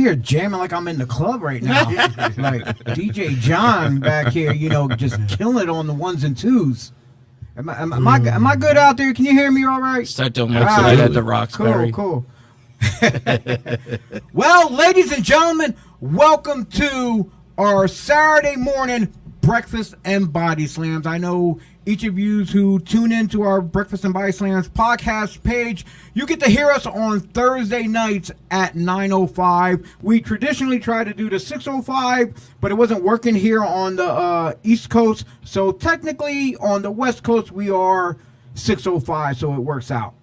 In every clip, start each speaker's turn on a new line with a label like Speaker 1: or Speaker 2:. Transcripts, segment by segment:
Speaker 1: here jamming like I'm in the club right now. Like DJ John back here, just killing it on the ones and twos. Am I good out there? Can you hear me all right?
Speaker 2: Start doing my tonight at the Roxbury.
Speaker 1: Cool. Well, ladies and gentlemen, welcome to our Saturday morning Breakfast and Body Slams. I know each of you who tune into our Breakfast and Body Slams podcast page, you get to hear us on Thursday nights at 9:05. We traditionally try to do the 6:05, but it wasn't working here on the East Coast. So technically on the West Coast, we are 6:05, so it works out.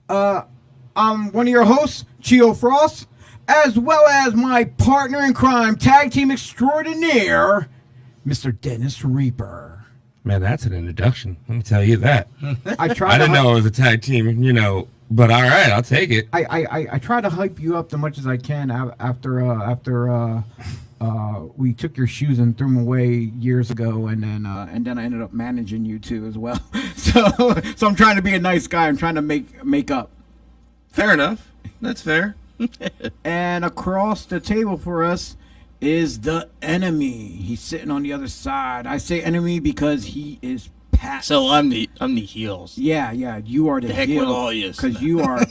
Speaker 1: I'm one of your hosts, Chio Frost, as well as my partner in crime, tag team extraordinaire, Mr. Dennis Reaper.
Speaker 3: Man, that's an introduction. Let me tell you that.
Speaker 1: I
Speaker 3: didn't know it was a tag team, but all right, I'll take it.
Speaker 1: I try to hype you up as much as I can after we took your shoes and threw them away years ago, and then I ended up managing you too as well. So I'm trying to be a nice guy. I'm trying to make up.
Speaker 3: Fair enough. That's fair.
Speaker 1: And across the table for us is the enemy. He's sitting on the other side. I say enemy because he is Pat.
Speaker 2: So I'm the heels.
Speaker 1: Yeah, you are the
Speaker 2: heck
Speaker 1: heel
Speaker 2: with all you.
Speaker 1: because you are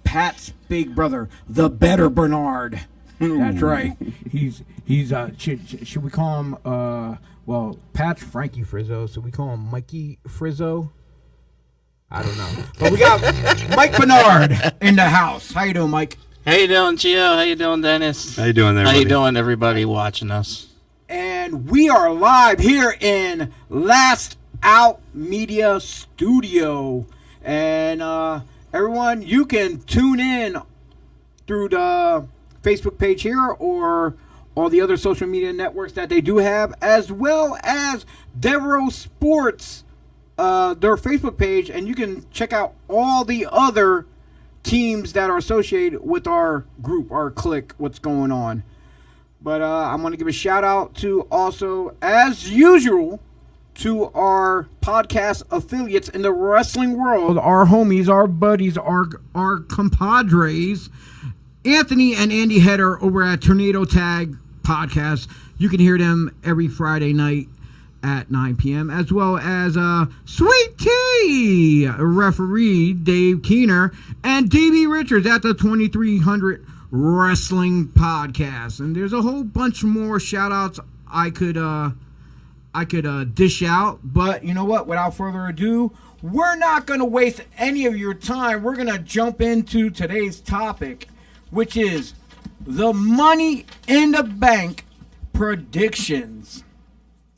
Speaker 1: Pat's big brother, the better Bernard. That's right. He's should we call him well, Pat's Frankie Frizzo, so we call him Mikey Frizzo. I don't know. But we got Mike Bernard in the house. How you doing, Mike?
Speaker 2: How you doing, Chio? How you doing, Dennis?
Speaker 3: How you doing, everybody?
Speaker 2: How you doing, everybody watching us?
Speaker 1: And we are live here in Last Out Media Studio. And everyone, you can tune in through the Facebook page here or all the other social media networks that they do have, as well as Devereaux Sports, their Facebook page, and you can check out all the other teams that are associated with our group, our clique, what's going on. But I'm going to give a shout out to also, as usual, to our podcast affiliates in the wrestling world, our homies, our buddies, our compadres, Anthony and Andy Header over at Tornado Tag Podcast. You can hear them every Friday night at 9 p.m., as well as Sweet Tea referee Dave Keener and DB Richards at the 2300 Wrestling Podcast. And there's a whole bunch more shout outs I could dish out, but you know what, without further ado, we're not going to waste any of your time. We're going to jump into today's topic, which is the Money in the Bank predictions.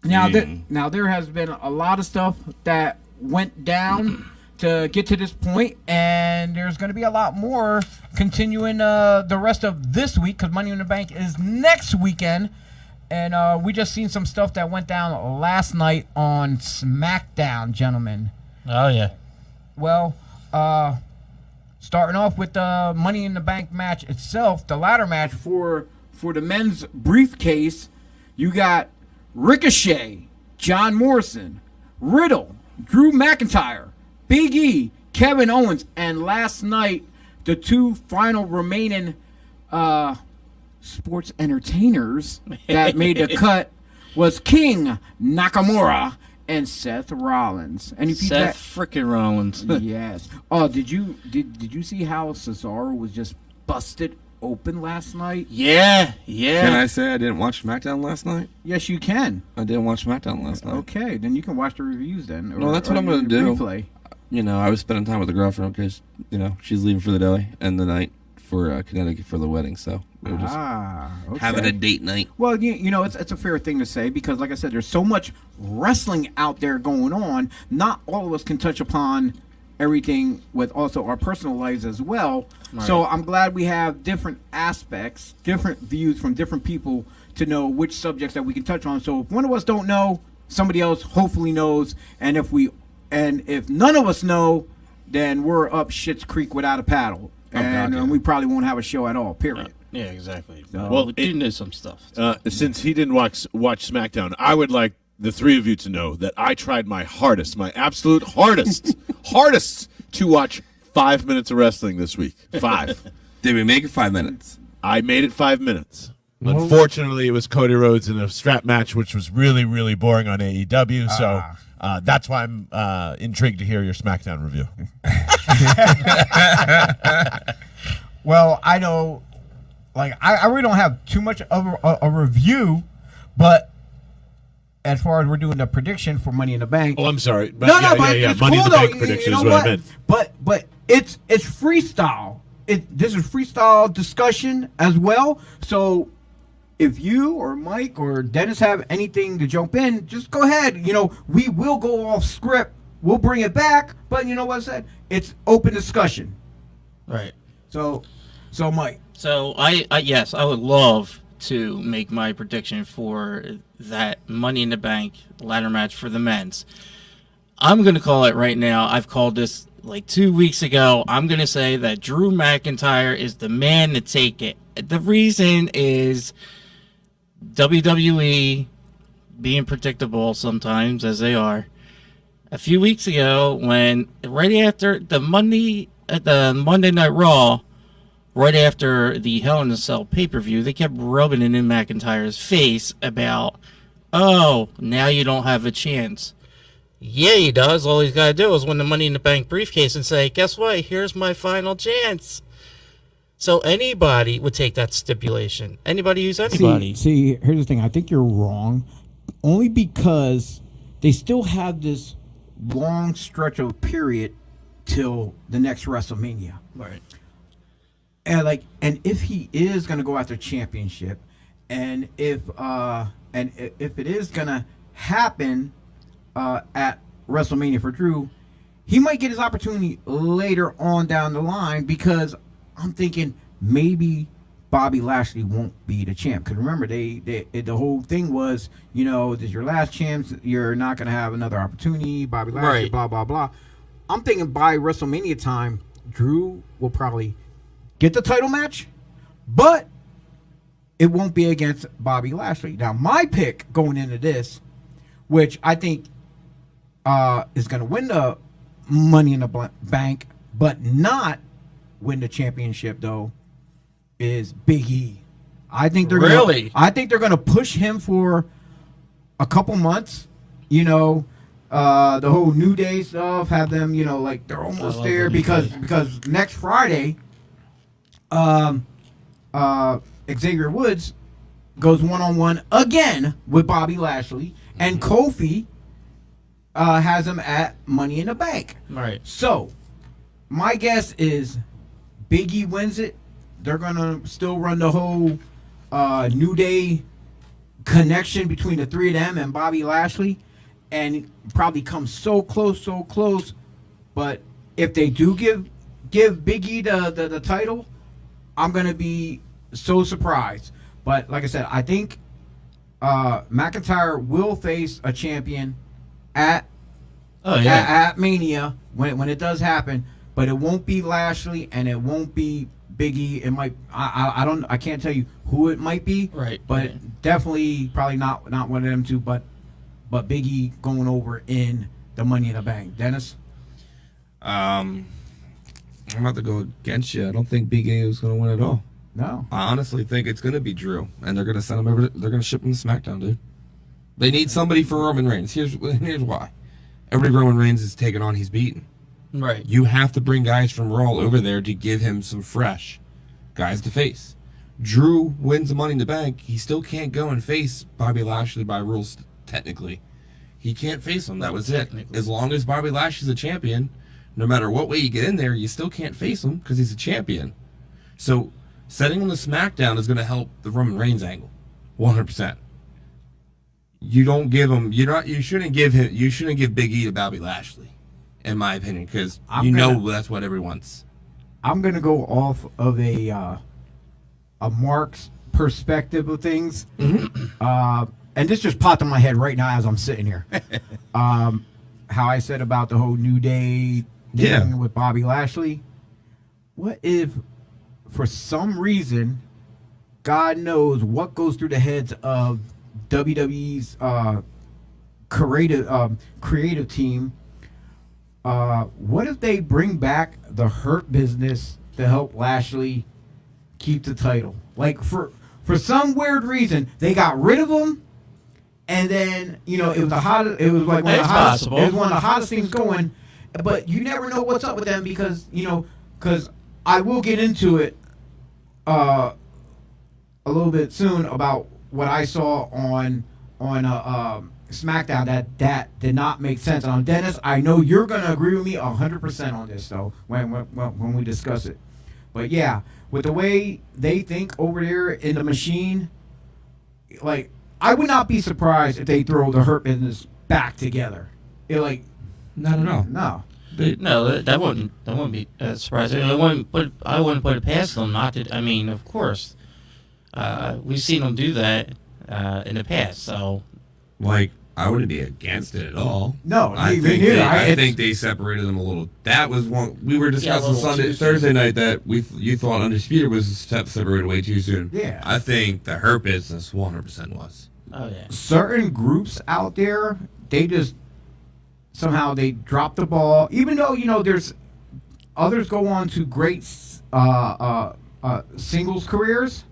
Speaker 1: Now, there has been a lot of stuff that went down to get to this point, and there's going to be a lot more continuing the rest of this week, because Money in the Bank is next weekend. And we just seen some stuff that went down last night on SmackDown, gentlemen.
Speaker 2: Oh, yeah.
Speaker 1: Well, starting off with the Money in the Bank match itself, the ladder match for the men's briefcase, you got Ricochet, John Morrison, Riddle, Drew McIntyre, Big E, Kevin Owens, and last night, the two final remaining sports entertainers that made the cut was King Nakamura and Seth Rollins. And if
Speaker 2: Seth frickin' Rollins.
Speaker 1: Yes. Oh, did you see how Cesaro was just busted open last night?
Speaker 2: Yeah.
Speaker 3: Can I say I didn't watch SmackDown last night?
Speaker 1: Yes, you can.
Speaker 3: I didn't watch SmackDown last night.
Speaker 1: Okay, then you can watch the reviews then.
Speaker 3: No, that's what I'm going to do.
Speaker 1: Replay.
Speaker 3: I was spending time with the girlfriend because, she's leaving for the day and the night for Connecticut for the wedding, so we were just having a date night.
Speaker 1: Well, it's a fair thing to say because, like I said, there's so much wrestling out there going on. Not all of us can touch upon everything with also our personal lives as well. Right. So I'm glad we have different aspects, different views from different people to know which subjects that we can touch on. So if one of us don't know, somebody else hopefully knows, and if none of us know, then we're up Schitt's Creek without a paddle. And we probably won't have a show at all, period.
Speaker 2: Yeah, exactly.
Speaker 1: So,
Speaker 2: well, we do know some stuff.
Speaker 4: Since he didn't watch SmackDown, I would like the three of you to know that I tried my hardest, my absolute hardest, to watch 5 minutes of wrestling this week. 5.
Speaker 3: Did we make it 5 minutes?
Speaker 4: I made it 5 minutes. Unfortunately, it was Cody Rhodes in a strap match, which was really, really boring on AEW. So that's why I'm intrigued to hear your SmackDown review.
Speaker 1: Well, I know, like, I really don't have too much of a review, but as far as we're doing the prediction for Money in the Bank.
Speaker 4: Oh, I'm sorry. But
Speaker 1: But
Speaker 4: yeah.
Speaker 1: it's
Speaker 4: Money
Speaker 1: cool,
Speaker 4: in the
Speaker 1: though.
Speaker 4: Bank prediction
Speaker 1: You know
Speaker 4: is what I meant.
Speaker 1: But it's freestyle. This is freestyle discussion as well. So if you or Mike or Dennis have anything to jump in, just go ahead. You know, we will go off script. We'll bring it back. But you know what I said? It's open discussion.
Speaker 2: Right.
Speaker 1: So Mike.
Speaker 2: So yes, I would love to make my prediction for that Money in the Bank ladder match for the men's. I'm going to call it right now. I've called this like 2 weeks ago. I'm going to say that Drew McIntyre is the man to take it. The reason is WWE being predictable sometimes, as they are. A few weeks ago, when right after the Monday Night Raw, right after the Hell in a Cell pay-per-view, they kept rubbing it in McIntyre's face about, oh, now you don't have a chance. Yeah, he does. All he's got to do is win the Money in the Bank briefcase and say, guess what? Here's my final chance. So anybody would take that stipulation. Anybody who's anybody.
Speaker 1: See, here's the thing. I think you're wrong. Only because they still have this long stretch of period till the next WrestleMania.
Speaker 2: Right.
Speaker 1: And if he is gonna go after championship, and if it is gonna happen at WrestleMania for Drew, he might get his opportunity later on down the line, because I'm thinking maybe Bobby Lashley won't be the champ. Because remember, the whole thing was, you know, this is your last chance. You're not going to have another opportunity. Bobby Lashley,
Speaker 2: right.
Speaker 1: Blah, blah, blah. I'm thinking by WrestleMania time, Drew will probably get the title match, but it won't be against Bobby Lashley. Now, my pick going into this, which I think is going to win the Money in the Bank, but not win the championship, though, is Big E. I think they're gonna push him for a couple months. You know, the whole New Day stuff, have them, you know, like they're almost there, because next Friday, Xavier Woods goes one-on-one again with Bobby Lashley, and Kofi has him at Money in the Bank.
Speaker 2: Right.
Speaker 1: So my guess is Big E wins it. They're going to still run the whole New Day connection between the three of them and Bobby Lashley, and probably come so close. But if they do give Big E the title, I'm going to be so surprised. But like I said, I think McIntyre will face a champion at Mania when it does happen. But it won't be Lashley, and it won't be Big E. It might. I can't tell you who it might be.
Speaker 2: Right.
Speaker 1: But definitely, probably not one of them two. But Big E going over in the Money in the Bank. Dennis.
Speaker 3: I'm about to go against you. I don't think Big E is going to win at all.
Speaker 1: No.
Speaker 3: I honestly think it's going to be Drew, and they're going to send him over. They're going to ship him to SmackDown, dude. They need somebody for Roman Reigns. Here's why. Everybody Roman Reigns is taking on, he's beaten.
Speaker 2: Right.
Speaker 3: You have to bring guys from Raw over there to give him some fresh guys to face. Drew wins the Money in the Bank. He still can't go and face Bobby Lashley by rules, technically. He can't face him. That was it. As long as Bobby Lashley's a champion, no matter what way you get in there, you still can't face him because he's a champion. So setting him to SmackDown is going to help the Roman Reigns angle, 100%. You don't give him. You shouldn't give Big E to Bobby Lashley, in my opinion, because that's what everyone's.
Speaker 1: I'm gonna go off of a Mark's perspective of things, and this just popped in my head right now as I'm sitting here. How I said about the whole New Day thing with Bobby Lashley. What if, for some reason, God knows what goes through the heads of WWE's creative team. What if they bring back the Hurt Business to help Lashley keep the title. Like for some weird reason, they got rid of him, and then it was the hottest. It was like one of the hottest. It was one of the hottest things going, but you never know what's up with them because because I will get into it a little bit soon about what I saw on SmackDown that did not make sense. And Dennis, I know you're gonna agree with me 100% on this though when we discuss it. But yeah, with the way they think over there in the machine, like I would not be surprised if they throw the Hurt Business back together.
Speaker 3: Not at all.
Speaker 1: No.
Speaker 2: No, that wouldn't be surprising. I wouldn't put it past them. Not to. I mean, of course, we've seen them do that in the past. So,
Speaker 3: I wouldn't be against it at all.
Speaker 1: No,
Speaker 3: I think they separated them a little. That was one we were discussing Thursday night that you thought Undisputed was a step separated way too soon.
Speaker 1: Yeah,
Speaker 3: I think the Hurt Business 100% was.
Speaker 2: Oh yeah.
Speaker 1: Certain groups out there, they just somehow they drop the ball. Even though there's others go on to great singles careers,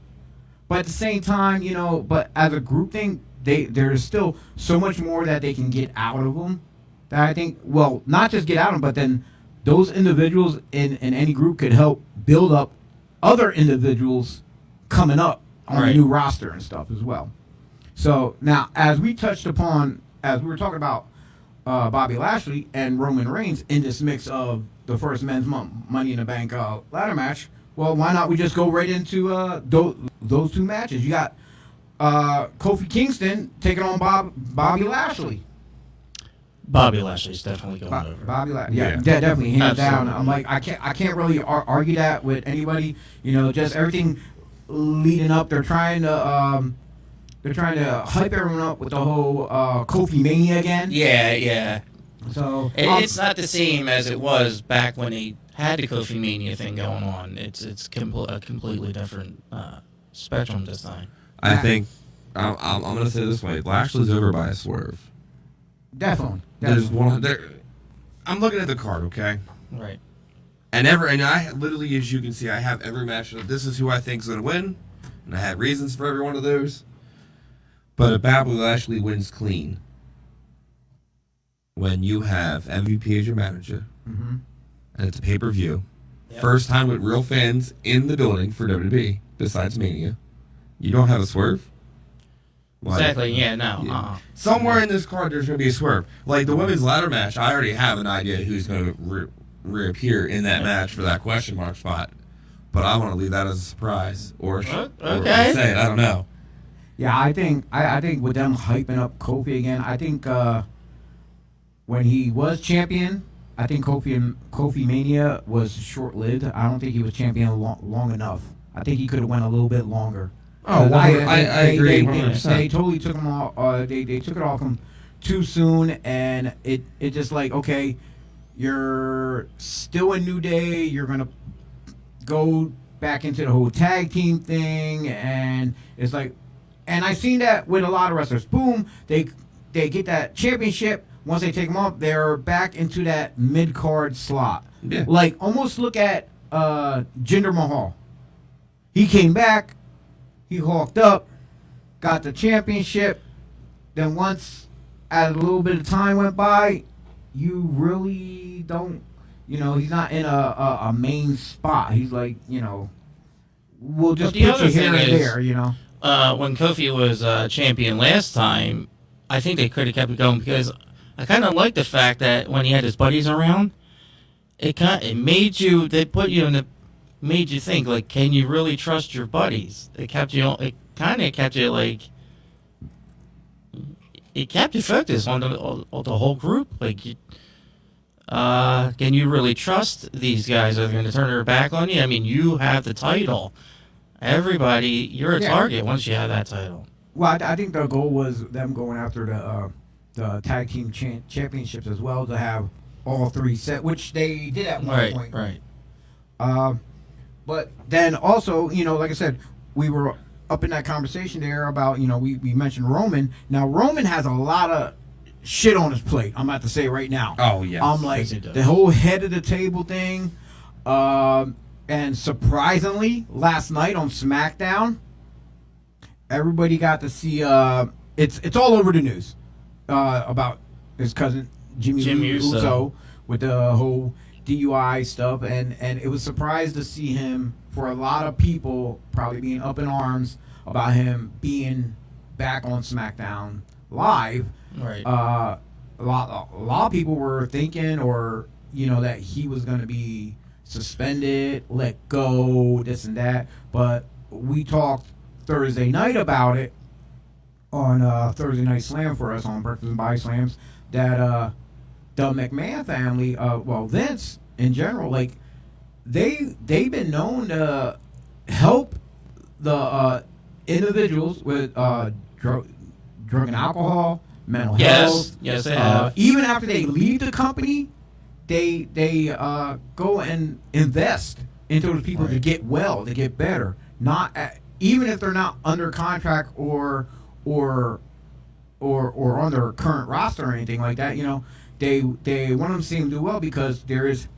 Speaker 1: but at the same time, but as a group thing. There's still so much more that they can get out of them that I think, well, not just get out of them, but then those individuals in any group could help build up other individuals coming up on the new roster and stuff as well. So now, as we touched upon, as we were talking about Bobby Lashley and Roman Reigns in this mix of the first men's Money in the Bank ladder match, well, why not we just go right into those two matches? You got Kofi Kingston taking on Bobby Lashley.
Speaker 2: Bobby Lashley's definitely going over.
Speaker 1: Bobby Lashley, definitely hands down. I'm like, I can't really argue that with anybody. Just everything leading up. They're trying to hype everyone up with the whole Kofi Mania again.
Speaker 2: Yeah.
Speaker 1: So
Speaker 2: it's not the same as it was back when they had the Kofi Mania thing going on. It's a completely different spectrum this time.
Speaker 3: I think I'm going to say it this way: Lashley's over by a swerve.
Speaker 1: Definitely.
Speaker 3: There's one there. I'm looking at the card, okay?
Speaker 2: Right.
Speaker 3: And I literally, as you can see, I have every match. This is who I think's going to win, and I have reasons for every one of those. But if Bobby Lashley wins clean, when you have MVP as your manager, and it's a pay-per-view, first time with real fans in the building for WWE besides Mania. You don't have a swerve?
Speaker 2: Exactly, yeah, no.
Speaker 3: Somewhere in this card, there's going to be a swerve. Like the women's ladder match, I already have an idea who's going to reappear in that match for that question mark spot. But I want to leave that as a surprise. Or say it, I don't know.
Speaker 1: Yeah, I think with them hyping up Kofi again, I think when he was champion, I think Kofi Mania was short-lived. I don't think he was champion long enough. I think he could have went a little bit longer.
Speaker 3: Oh, I agree.
Speaker 1: They totally took him off. They took it off him too soon, and it just like, okay, you're still a New Day. You're gonna go back into the whole tag team thing, and it's like, and I've seen that with a lot of wrestlers. Boom, they get that championship. Once they take them off, they're back into that mid card slot.
Speaker 3: Yeah.
Speaker 1: Like almost look at Jinder Mahal. He came back. He hawked up, got the championship. Then once, as a little bit of time went by, you really don't, he's not in a main spot. He's like, we'll just put you here and there,
Speaker 2: When Kofi was champion last time, I think they could have kept it going because I kind of like the fact that when he had his buddies around, it made you think, like, can you really trust your buddies? It kept you focused on the whole group. Like, can you really trust these guys? Are they going to turn their back on you? I mean, you have the title. Everybody, you're a target once you have that title.
Speaker 1: Well, I think the goal was them going after the tag team championships as well, to have all three set, which they did at one point.
Speaker 2: Right.
Speaker 1: But then also, like I said, we were up in that conversation there about, we mentioned Roman. Now, Roman has a lot of shit on his plate, I'm about to say right now.
Speaker 3: Oh, yeah.
Speaker 1: I'm like, the whole head of the table thing. And surprisingly, last night on SmackDown, everybody got to see. It's all over the news about his cousin Jimmy Uso with the whole DUI stuff, and it was surprised to see him, for a lot of people probably being up in arms about him being back on SmackDown Live.
Speaker 2: Right.
Speaker 1: A lot of people were thinking, or that he was going to be suspended, let go, this and that. But we talked Thursday night about it on Thursday Night Slam for us on Breakfast and BodySlams, that the McMahon family, Vince in general, like they've been known to help the individuals with drug and alcohol, mental health.
Speaker 2: Yes, they have.
Speaker 1: Even after they leave the company, they go and invest into those people to get well, to get better. Not even if they're not under contract or on their current roster or anything like that. They want them to see them do well, because there is,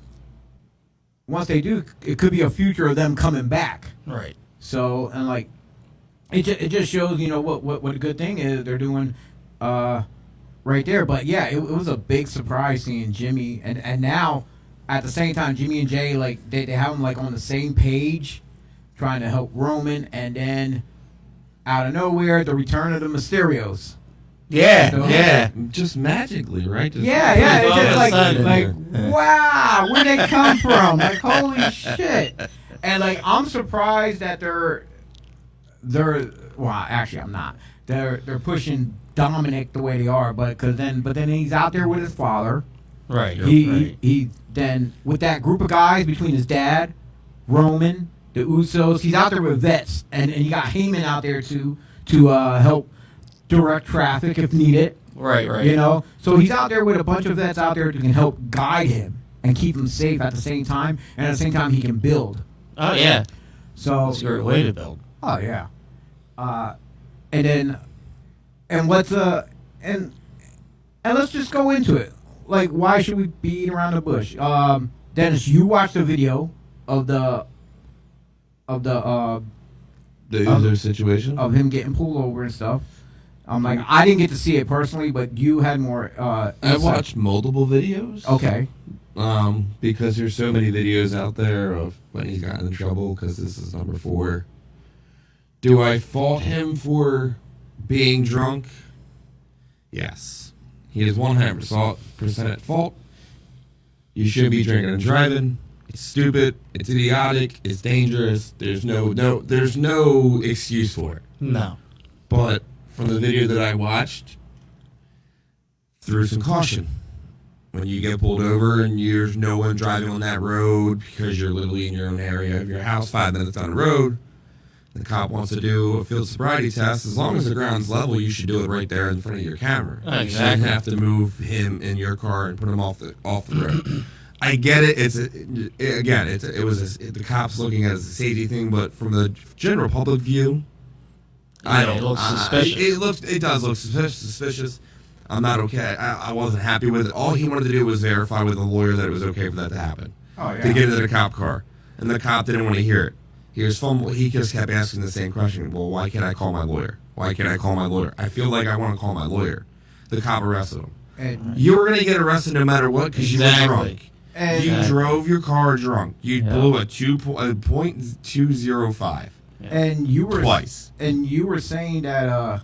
Speaker 1: once they do, it could be a future of them coming back.
Speaker 2: Right.
Speaker 1: So, and like it just shows what a good thing is they're doing right there. But yeah, it was a big surprise seeing Jimmy, and now at the same time Jimmy and Jay, like they have them like on the same page, trying to help Roman, and then out of nowhere the return of the Mysterios.
Speaker 2: Yeah.
Speaker 3: Just magically, right? Just
Speaker 1: Yeah. It's just like
Speaker 3: Yeah.
Speaker 1: wow, where'd they come from? Like, holy shit. And like, I'm surprised that they're well, actually I'm not. They're pushing Dominic the way they are, but then he's out there with his father.
Speaker 2: Right.
Speaker 1: He then with that group of guys between his dad, Roman, the Usos, he's out there with vets, and you got Heyman out there to help direct traffic if needed.
Speaker 2: Right.
Speaker 1: So he's out there with a bunch of vets out there who can help guide him and keep him safe at the same time, and at the same time he can build.
Speaker 2: Oh yeah.
Speaker 1: So
Speaker 2: That's a great way to build.
Speaker 1: oh yeah, and let's just go into it. Like, why should we beat around the bush? Dennis, you watched the video of the
Speaker 3: Uso situation.
Speaker 1: of him getting pulled over and stuff. Like, I didn't get to see it personally, but you had more.
Speaker 3: I
Speaker 1: insight.
Speaker 3: watched multiple videos.
Speaker 1: Okay.
Speaker 3: Because there's so many videos out there of when he's gotten in trouble, because this is number 4. Do I fault him for being drunk? Yes. He is 100% at fault. You shouldn't be drinking and driving. It's stupid. It's idiotic. It's dangerous. There's no excuse for it.
Speaker 2: No.
Speaker 3: But from the video that I watched, through some caution. When you get pulled over and there's no one driving on that road because you're literally in your own area of your house 5 minutes down the road, the cop wants to do a field sobriety test, as long as the ground's level, you should do it right there in front of your camera.
Speaker 2: Exactly.
Speaker 3: You shouldn't have to move him in your car and put him off the road. I get it. The cops looking at it as a safety thing, but from the general public view,
Speaker 2: It looks suspicious.
Speaker 3: It does look suspicious. I'm not okay. I wasn't happy with it. All he wanted to do was verify with a lawyer that it was okay for that to happen.
Speaker 1: Oh yeah.
Speaker 3: To get into the cop car, and the cop didn't want to hear it. He just kept asking the same question. Well, why can't I call my lawyer? Why can't I call my lawyer? I feel like I want to call my lawyer. The cop arrested him.
Speaker 1: And
Speaker 3: You were going to get arrested no matter what because you were drunk.
Speaker 1: And
Speaker 3: You drove your car drunk. You blew a 2.205.
Speaker 1: and you were
Speaker 3: Twice.
Speaker 1: And you were saying that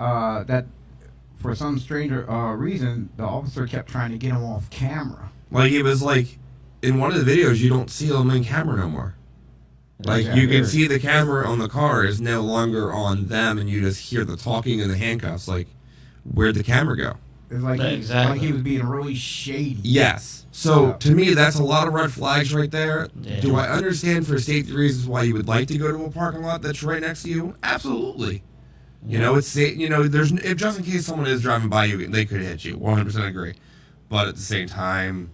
Speaker 1: that for some strange reason the officer kept trying to get him off camera.
Speaker 3: Like, it was like, in one of the videos, you don't see him in camera no more. Like, you can see the camera on the car is no longer on them, and you just hear the talking and the handcuffs. Like, where'd the camera go?
Speaker 1: It's like
Speaker 2: Exactly.
Speaker 1: like he was being really shady.
Speaker 3: Yes. So, to me, that's a lot of red flags right there.
Speaker 2: Yeah.
Speaker 3: Do I understand for safety reasons why you would like to go to a parking lot that's right next to you? Absolutely. You know, it's safe. You know, if just in case someone is driving by you, they could hit you. 100% agree. But at the same time,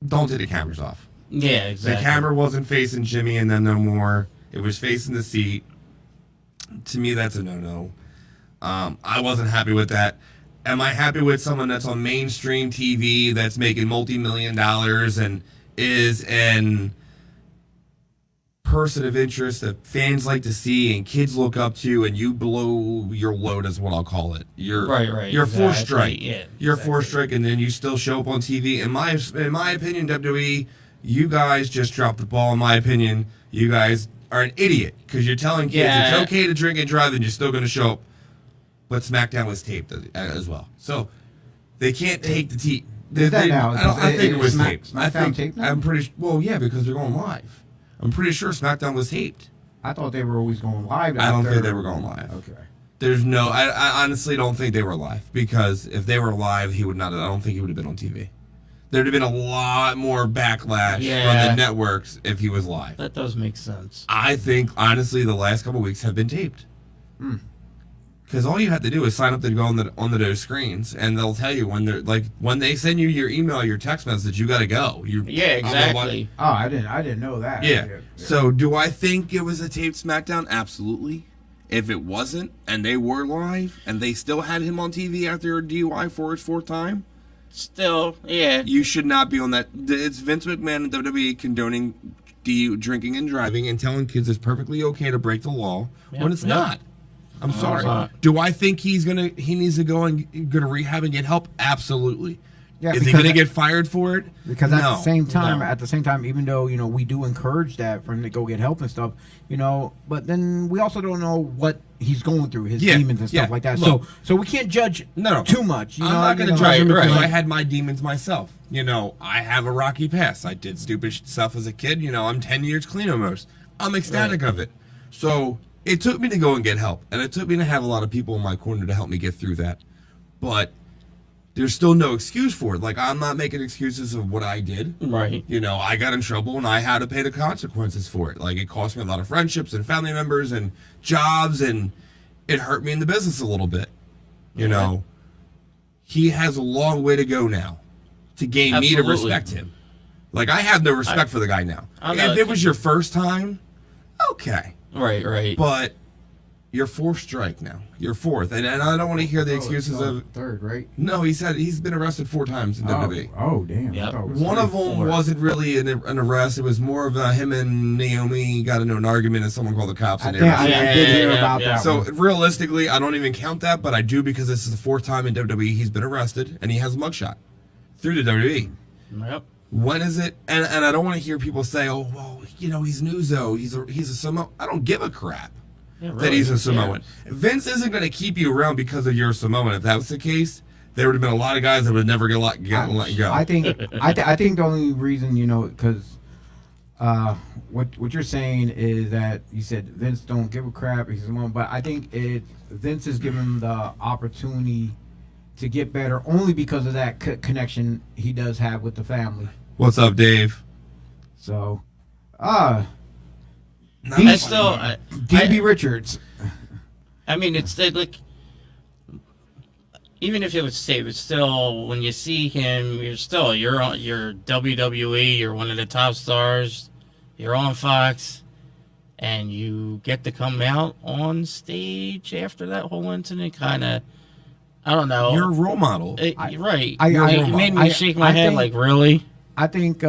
Speaker 3: don't take the cameras off.
Speaker 2: Yeah, exactly.
Speaker 3: The camera wasn't facing Jimmy and them no more. It was facing the seat. To me, that's a no-no. I wasn't happy with that. Am I happy with someone that's on mainstream TV that's making multi-million dollars and is an person of interest that fans like to see and kids look up to, and you blow your load, is what I'll call it. You're
Speaker 2: Right.
Speaker 3: fourth strike.
Speaker 2: Yeah,
Speaker 3: You're fourth strike, and then you still show up on TV. In my opinion, WWE, you guys just dropped the ball. In my opinion, you guys are an idiot because you're telling kids it's okay to drink and drive, and you're still going to show up. But SmackDown was taped as well, so they can't take the tape. I think it was taped. I'm pretty. Well, yeah, because they're going live. I'm pretty sure SmackDown was taped.
Speaker 1: I thought they were always going live.
Speaker 3: I don't think they were going live.
Speaker 1: Okay.
Speaker 3: There's no. I honestly don't think they were live, because if they were live, he would not. I don't think he would have been on TV. There'd have been a lot more backlash from the networks if he was live.
Speaker 2: That does make sense.
Speaker 3: I think honestly, the last couple weeks have been taped. Because all you have to do is sign up to go on those screens, and they'll tell you when they send you your email, your text message, you got to go.
Speaker 2: Exactly.
Speaker 1: Oh, I didn't know that.
Speaker 3: Yeah. So do I think it was a taped SmackDown? Absolutely. If it wasn't, and they were live, and they still had him on TV after a DUI for his fourth time,
Speaker 2: Still, yeah.
Speaker 3: you should not be on that. It's Vince McMahon and WWE condoning drinking and driving and telling kids it's perfectly okay to break the law when it's not. I'm sorry. Do I think he needs to go to rehab and get help? Absolutely.
Speaker 1: Yeah,
Speaker 3: is he going to get fired for it?
Speaker 1: Because at the same time, even though we do encourage that for him to go get help and stuff, but then we also don't know what he's going through, his demons and stuff like that.
Speaker 3: Look,
Speaker 1: so we can't judge too much.
Speaker 3: I'm not going to judge him because I had my demons myself. I have a rocky past. I did stupid stuff as a kid. I'm 10 years clean almost. I'm ecstatic of it. So it took me to go and get help, and it took me to have a lot of people in my corner to help me get through that. But there's still no excuse for it. Like, I'm not making excuses of what I did.
Speaker 2: Right.
Speaker 3: I got in trouble, and I had to pay the consequences for it. Like, it cost me a lot of friendships and family members and jobs, and it hurt me in the business a little bit. He has a long way to go now to gain me to respect him. Like, I have no respect for the guy now. If it was your first time, okay.
Speaker 2: Right.
Speaker 3: But you're fourth strike now. You're fourth. And I don't want to hear the excuses of
Speaker 1: third, right?
Speaker 3: No, he said he's been arrested 4 times in WWE.
Speaker 1: Oh, damn.
Speaker 2: Yep.
Speaker 3: One of them wasn't really an arrest. It was more of him and Naomi got into an argument and someone called the cops. And
Speaker 1: I did hear about that.
Speaker 3: So realistically, I don't even count that, but I do because this is the 4th time in WWE he's been arrested and he has a mugshot through the WWE.
Speaker 2: Yep.
Speaker 3: When is it? And I don't want to hear people say, "Oh, well, he's Nuzo. He's a Samoan." I don't give a crap that he's a Samoan. Vince isn't going to keep you around because of you're a Samoan. If that was the case, there would have been a lot of guys that would never get let go.
Speaker 1: I think the only reason, because what you're saying is that you said Vince don't give a crap. He's Samoan, but I think Vince is giving him the opportunity to get better only because of that connection he does have with the family.
Speaker 3: What's up, Dave?
Speaker 1: So,
Speaker 2: DB
Speaker 1: Richards.
Speaker 2: I mean, it's like, even if it was safe, it's still, when you see him, you're WWE, you're one of the top stars, you're on Fox, and you get to come out on stage after that whole incident, kind of, I don't know.
Speaker 3: You're a role model.
Speaker 2: It made me shake my head, like, really?
Speaker 1: I think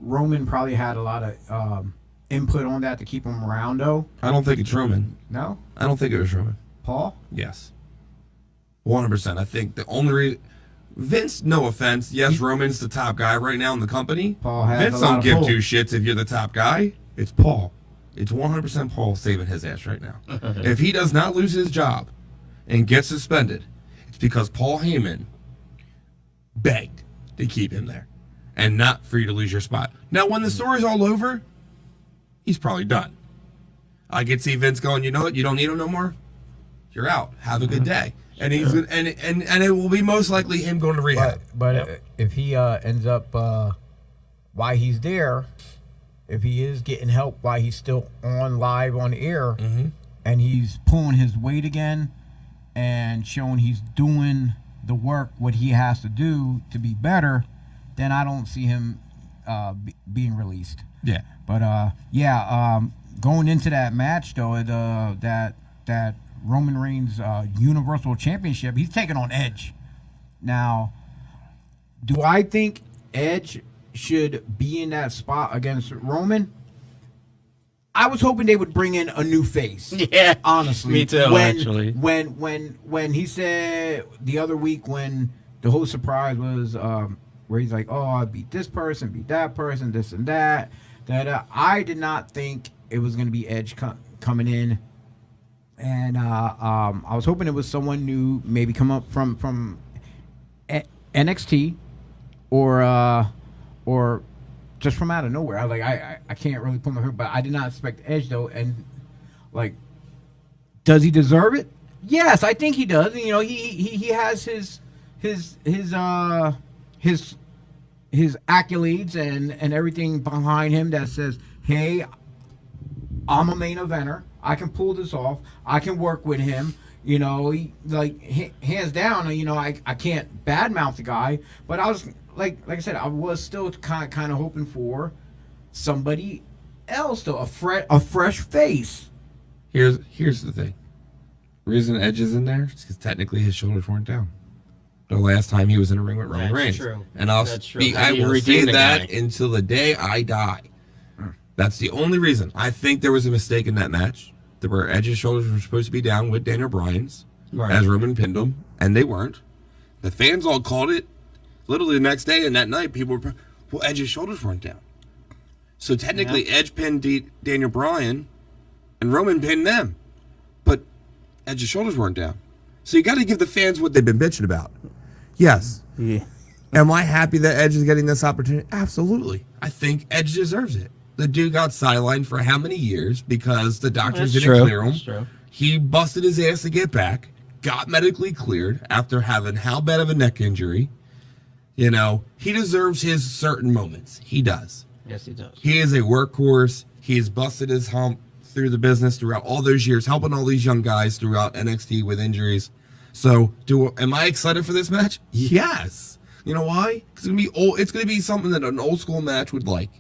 Speaker 1: Roman probably had a lot of input on that to keep him around, though.
Speaker 3: I don't think it's Roman.
Speaker 1: No?
Speaker 3: I don't think it was Roman.
Speaker 1: Paul?
Speaker 3: Yes. 100%. I think the only reason... Vince, no offense. Yes, Roman's the top guy right now in the company.
Speaker 1: Paul has
Speaker 3: Vince don't give 2 shits if you're the top guy. It's Paul. It's 100% Paul saving his ass right now. If he does not lose his job and get suspended, it's because Paul Heyman begged to keep him there and not for you to lose your spot. Now, when the story's all over, he's probably done. I could see Vince going, you know what, you don't need him no more. You're out. Have a good day. And he's and it will be most likely him going to rehab.
Speaker 1: But if he ends up while he's there, if he is getting help while he's still on live on air, and he's pulling his weight again and showing he's doing the work what he has to do to be better, then I don't see him being released.
Speaker 3: Yeah.
Speaker 1: But going into that match though, that Roman Reigns Universal Championship, he's taking on Edge. Now, do I think Edge should be in that spot against Roman, I was hoping they would bring in a new face.
Speaker 2: Yeah,
Speaker 1: honestly,
Speaker 2: me too. Actually,
Speaker 1: when he said the other week when the whole surprise was where he's like, "Oh, I beat this person, beat that person, this and that," that I did not think it was going to be Edge coming in, and I was hoping it was someone new, maybe come up from NXT or just from out of nowhere. I was like, I can't really put my head, but I did not expect Edge though. And like, does he deserve it? Yes, I think he does. You know, he has his accolades and everything behind him that says, hey, I'm a main eventer. I can pull this off. I can work with him. You know, hands down. You know, I can't badmouth the guy, but I was like I said, I was still kind of hoping for somebody else, though, a fresh face.
Speaker 3: Here's the thing. The reason Edge is in there is because technically his shoulders weren't down the last time he was in a ring with Roman Reigns.
Speaker 2: True.
Speaker 3: And I will say that until the day I die. That's the only reason. I think there was a mistake in that match. Where Edge's shoulders were supposed to be down with Daniel Bryan's, as Roman pinned him, and they weren't. The fans all called it. Literally the next day and that night, people were, well, Edge's shoulders weren't down. So technically, Edge pinned Daniel Bryan, and Roman pinned them. But Edge's shoulders weren't down. So you got to give the fans what they've been bitching about. Yes.
Speaker 1: Yeah.
Speaker 3: Am I happy that Edge is getting this opportunity? Absolutely. I think Edge deserves it. The dude got sidelined for how many years because the doctors didn't clear him.
Speaker 2: That's true.
Speaker 3: He busted his ass to get back, got medically cleared after having how bad of a neck injury. You know, he deserves his certain moments. He does.
Speaker 2: Yes, he does.
Speaker 3: He is a workhorse. He has busted his hump through the business throughout all those years, helping all these young guys throughout NXT with injuries. So, am I excited for this match? Yes. You know why? Because it's gonna be something that an old school match would like.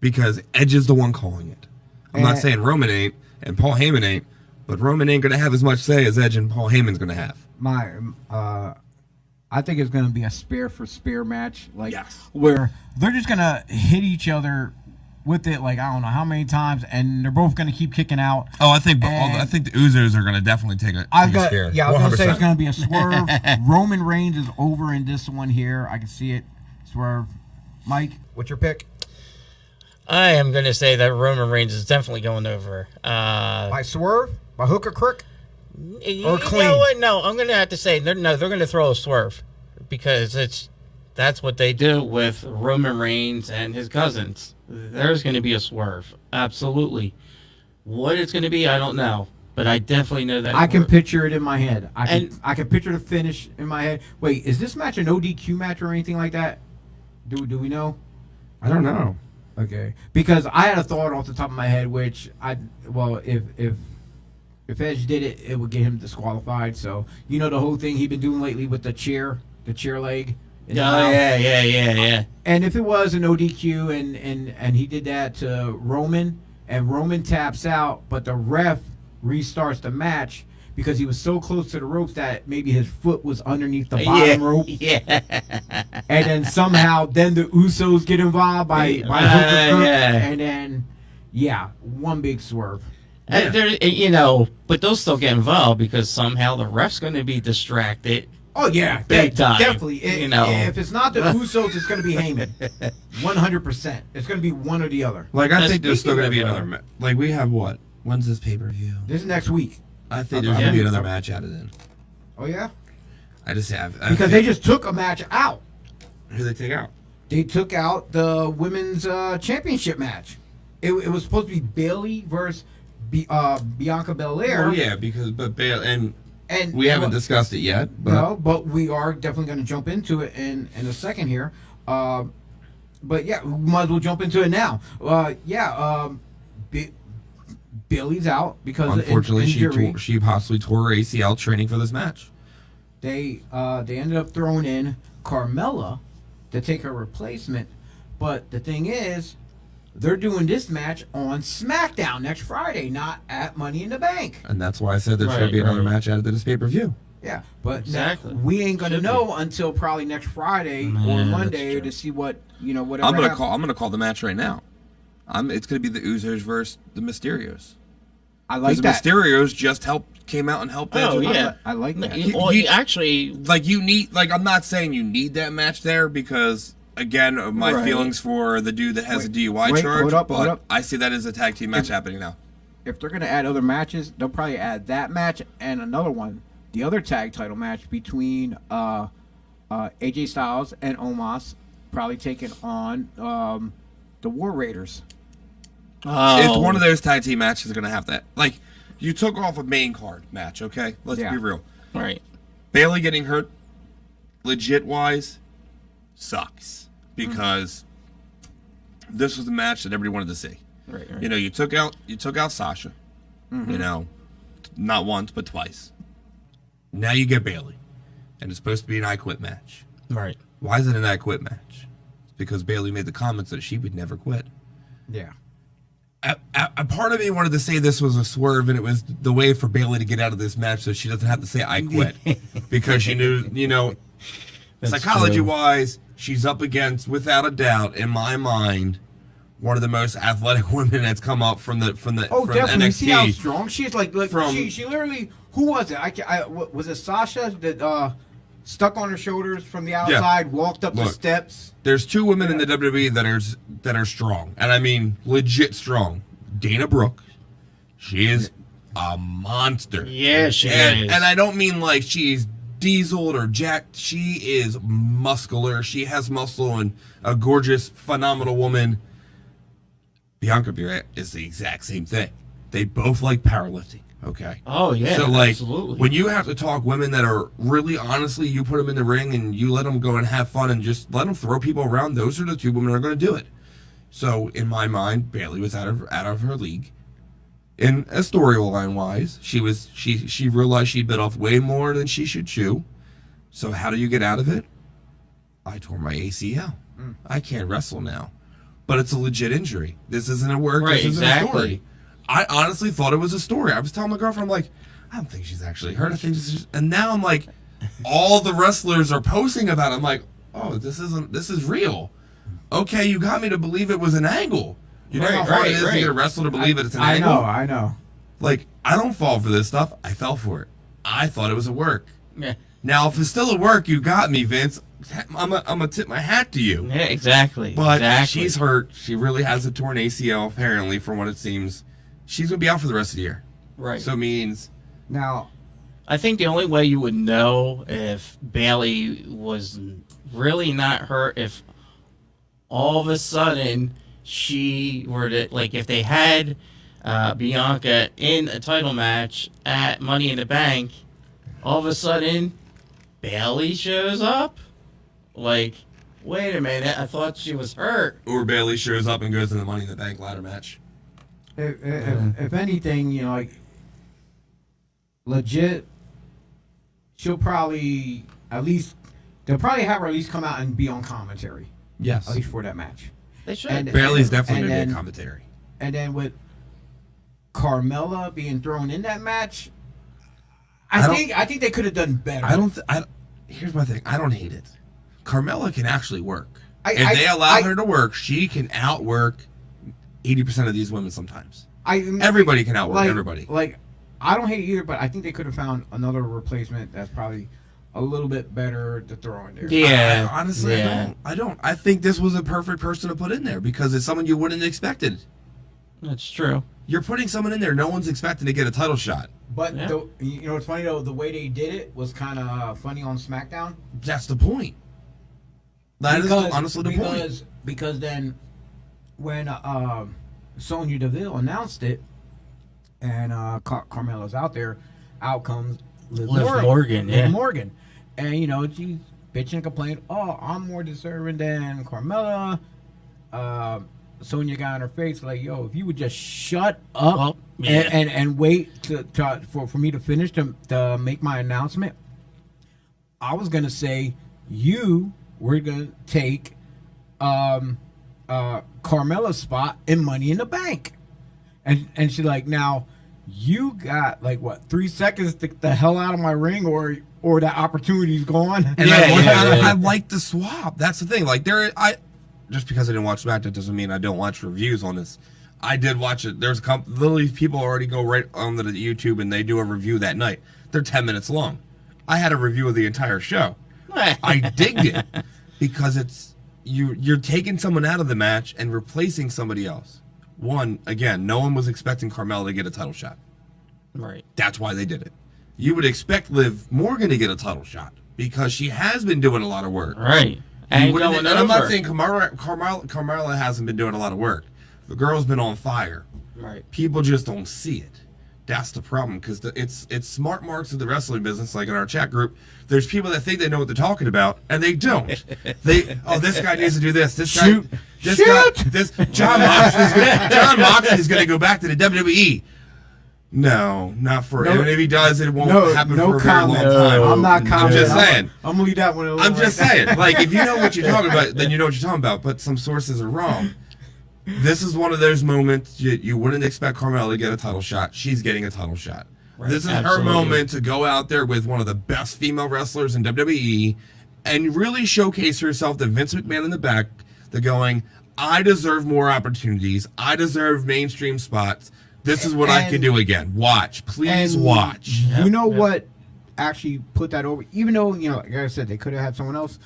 Speaker 3: Because Edge is the one calling it. I'm not saying Roman ain't and Paul Heyman ain't, but Roman ain't gonna have as much say as Edge and Paul Heyman's gonna have.
Speaker 1: I think it's going to be a spear for spear match, like
Speaker 3: Yes.
Speaker 1: where they're just going to hit each other with it, like I don't know how many times, and they're both going to keep kicking out.
Speaker 3: Oh, I think the Usos are going to definitely take a spear.
Speaker 1: Yeah, I was going to say it's going to be a swerve. Roman Reigns is over in this one here. I can see it. Swerve. Mike, what's your pick?
Speaker 2: I am going to say that Roman Reigns is definitely going over.
Speaker 1: By swerve? By hook or crook? Or clean?
Speaker 2: You know what? No, I'm going to have to say they're going to throw a swerve because that's what they do with Roman Reigns and his cousins. There's going to be a swerve, absolutely. What it's going to be, I don't know, but I definitely know that.
Speaker 1: I can picture it in my head. I can picture the finish in my head. Wait, is this match an ODQ match or anything like that? Do we know?
Speaker 3: I don't know.
Speaker 1: Okay, because I had a thought off the top of my head, which if Edge did it, it would get him disqualified. So you know the whole thing he's been doing lately with the chair leg.
Speaker 2: Yeah.
Speaker 1: And if it was an ODQ and he did that to Roman and Roman taps out, but the ref restarts the match because he was so close to the ropes that maybe his foot was underneath the bottom rope.
Speaker 2: Yeah.
Speaker 1: And then somehow then the Usos get involved by hook or crook, and then one big swerve.
Speaker 2: And but they'll still get involved because somehow the ref's going to be distracted.
Speaker 1: Oh yeah,
Speaker 2: big time.
Speaker 1: Definitely. If it's not the Usos, it's going to be Heyman. 100%. It's going to be one or the other.
Speaker 3: Like I think there's still going to be another match. Like we have what? When's this pay-per-view?
Speaker 1: This is next week.
Speaker 3: I think there's going to be another match added in.
Speaker 1: Oh yeah.
Speaker 3: I just have
Speaker 1: because they just took a match out.
Speaker 3: Who did they take out?
Speaker 1: They took out the women's championship match. It was supposed to be Bayley versus Bianca Belair.
Speaker 3: Oh yeah, but Bayley and we haven't discussed it yet. But.
Speaker 1: No, but we are definitely going to jump into it in a second here. But yeah, we might as well jump into it now. Bayley's out because
Speaker 3: unfortunately
Speaker 1: of injury.
Speaker 3: she possibly tore her ACL training for this match.
Speaker 1: They ended up throwing in Carmella to take her replacement, but the thing is, they're doing this match on SmackDown next Friday, not at Money in the Bank.
Speaker 3: And that's why I said there should be another match added to this pay-per-view.
Speaker 1: Yeah, but
Speaker 2: Exactly.
Speaker 1: we ain't gonna
Speaker 2: Should
Speaker 1: know until probably next Friday
Speaker 2: Yeah,
Speaker 1: or
Speaker 2: that's
Speaker 1: Monday
Speaker 2: true.
Speaker 1: to see what whatever.
Speaker 3: I'm
Speaker 1: happens.
Speaker 3: gonna call the match right now. It's gonna be the Usos versus the Mysterios.
Speaker 1: I like
Speaker 3: Because
Speaker 1: that.
Speaker 3: the Mysterios just came out and helped Edge.
Speaker 2: Oh
Speaker 3: and-
Speaker 2: yeah,
Speaker 1: I like that.
Speaker 2: Well, you actually,
Speaker 3: Like I'm not saying you need that match there because again of my
Speaker 2: Right.
Speaker 3: feelings for the dude that has
Speaker 1: Wait,
Speaker 3: a DUI
Speaker 1: wait,
Speaker 3: charge,
Speaker 1: hold up,
Speaker 3: but
Speaker 1: hold up.
Speaker 3: I see that as a tag team match happening now.
Speaker 1: If they're gonna add other matches, they'll probably add that match and another one, the other tag title match between AJ Styles and Omos, probably taking on the War Raiders.
Speaker 3: It's one of those tag team matches that's gonna have that. Like you took off a main card match, okay? Let's
Speaker 1: Yeah.
Speaker 3: be real.
Speaker 2: right.
Speaker 3: Bailey getting hurt, legit wise, sucks because this was the match that everybody wanted to see.
Speaker 2: Right.
Speaker 3: You know, you took out Sasha. You know, not once but twice. Now you get Bailey, and it's supposed to be an I Quit match.
Speaker 2: Right.
Speaker 3: Why is it an I Quit match? It's because Bailey made the comments that she would never quit.
Speaker 1: Yeah.
Speaker 3: A part of me wanted to say this was a swerve, and it was the way for Bailey to get out of this match, so she doesn't have to say "I quit," because she knew,
Speaker 2: That's
Speaker 3: psychology-wise, she's up against, without a doubt, in my mind, one of the most athletic women that's come up from the
Speaker 1: Oh,
Speaker 3: from
Speaker 1: definitely.
Speaker 3: NXT.
Speaker 1: See how strong she is. Like
Speaker 3: From-
Speaker 1: she literally. Who was it? Was it Sasha that stuck on her shoulders from the outside, walked up the
Speaker 3: Look.
Speaker 1: steps?
Speaker 3: There's two women in the WWE that are strong, and I mean legit strong. Dana Brooke, she is a monster.
Speaker 2: Yeah, she
Speaker 3: and,
Speaker 2: is.
Speaker 3: And I don't mean like she's dieseled or jacked. She is muscular. She has muscle and a gorgeous, phenomenal woman. Bianca Belair is the exact same thing. They both like powerlifting. Okay.
Speaker 2: Oh yeah.
Speaker 3: So like
Speaker 2: absolutely.
Speaker 3: when you have to talk women that are really honestly, you put them in the ring and you let them go and have fun and just let them throw people around. Those are the two women that are going to do it. So in my mind, Bailey was out of her league. In a storyline wise, she realized she bit off way more than she should chew. So how do you get out of it? I tore my ACL. I can't wrestle now, but it's a legit injury. This isn't a work.
Speaker 2: Right,
Speaker 3: This isn't a
Speaker 2: exactly.
Speaker 3: story. I honestly thought it was a story. I was telling my girlfriend, I'm like, I don't think she's actually hurt. I think this is, and now I'm like, all the wrestlers are posting about it. I'm like, oh, this is real. Okay, you got me to believe it was an angle. You know how hard it is to get a wrestler to believe it's an angle?
Speaker 1: I know.
Speaker 3: Like, I don't fall for this stuff. I fell for it. I thought it was a work.
Speaker 2: Yeah.
Speaker 3: Now, if it's still a work, you got me, Vince. I'm gonna tip my hat to you.
Speaker 2: Yeah, exactly.
Speaker 3: But
Speaker 2: exactly.
Speaker 3: she's hurt. She really has a torn ACL, apparently, from what it seems. She's going to be out for the rest of the year.
Speaker 2: right.
Speaker 3: So it means...
Speaker 1: Now,
Speaker 2: I think the only way you would know if Bailey was really not hurt if all of a sudden she were to, like, if they had Bianca in a title match at Money in the Bank, all of a sudden Bailey shows up. Like, wait a minute, I thought she was hurt.
Speaker 3: Or Bailey shows up and goes in the Money in the Bank ladder match.
Speaker 1: if anything, like legit, she'll probably they'll probably have her at least come out and be on commentary,
Speaker 3: Yes.
Speaker 1: at least for that match.
Speaker 2: They should.
Speaker 1: And-
Speaker 3: Bailey's definitely
Speaker 1: and
Speaker 3: going to be
Speaker 1: then-
Speaker 3: a commentary.
Speaker 1: And then with Carmella being thrown in that match, I think they could have done better.
Speaker 3: Here's my thing. I don't hate it. Carmella can actually work.
Speaker 1: I-
Speaker 3: If
Speaker 1: I-
Speaker 3: they allow
Speaker 1: I-
Speaker 3: her to work, she can outwork 80% of these women sometimes.
Speaker 1: I
Speaker 3: Everybody can outwork everybody.
Speaker 1: Like, I don't hate it either, but I think they could have found another replacement that's probably a little bit better to throw in there.
Speaker 2: Yeah.
Speaker 3: Honestly,
Speaker 2: yeah.
Speaker 3: I don't. I think this was a perfect person to put in there because it's someone you wouldn't have expected.
Speaker 2: That's true.
Speaker 3: You're putting someone in there no one's expecting to get a title shot.
Speaker 1: But
Speaker 2: Yeah.
Speaker 1: you know what's funny though? The way they did it was kind of funny on SmackDown.
Speaker 3: That's the point. That is honestly the point.
Speaker 1: Because then when Sonya Deville announced it and Carmella's out there, out comes Liv
Speaker 2: Morgan, yeah.
Speaker 1: Morgan. And she's bitching and complaining, oh, I'm more deserving than Carmella. Sonya got in her face like, yo, if you would just shut up
Speaker 2: Well, yeah.
Speaker 1: and wait for me to finish to make my announcement, I was gonna say you were gonna take Carmella's spot in Money in the Bank, and she's like, now you got like what 3 seconds to get the hell out of my ring, or or that opportunity's gone.
Speaker 3: And
Speaker 2: Yeah,
Speaker 3: I like the swap. That's the thing. Like just because I didn't watch SmackDown doesn't mean I don't watch reviews on this. I did watch it. There's literally people already go right on the YouTube and they do a review that night. They're 10 minutes long. I had a review of the entire show. I digged it because it's you're taking someone out of the match and replacing somebody else. One, again, no one was expecting Carmella to get a title shot.
Speaker 2: Right.
Speaker 3: That's why they did it. You would expect Liv Morgan to get a title shot because she has been doing a lot of work.
Speaker 2: Right.
Speaker 3: And
Speaker 2: going
Speaker 3: I'm not
Speaker 2: over.
Speaker 3: saying Carmella hasn't been doing a lot of work. The girl's been on fire.
Speaker 2: Right.
Speaker 3: People just don't see it. That's the problem because it's smart marks of the wrestling business. Like in our chat group, there's people that think they know what they're talking about and they don't. This guy needs to do this. John Moxley's going to go back to the WWE. No, not for. And if he does, it won't happen for a very long time.
Speaker 1: I'm not commenting.
Speaker 3: I'm just saying.
Speaker 1: I'm gonna leave that one alone.
Speaker 3: I'm just saying. Like, if you know what you're talking about, then you know what you're talking about. But some sources are wrong. This is one of those moments you wouldn't expect Carmella to get a title shot. She's getting a title shot. Right. This is her moment to go out there with one of the best female wrestlers in WWE and really showcase herself to Vince McMahon in the back. They're going, I deserve more opportunities. I deserve mainstream spots. This is what I can do again. Watch. Please watch.
Speaker 1: You know what actually put that over? Even though, like I said, they could have had someone else.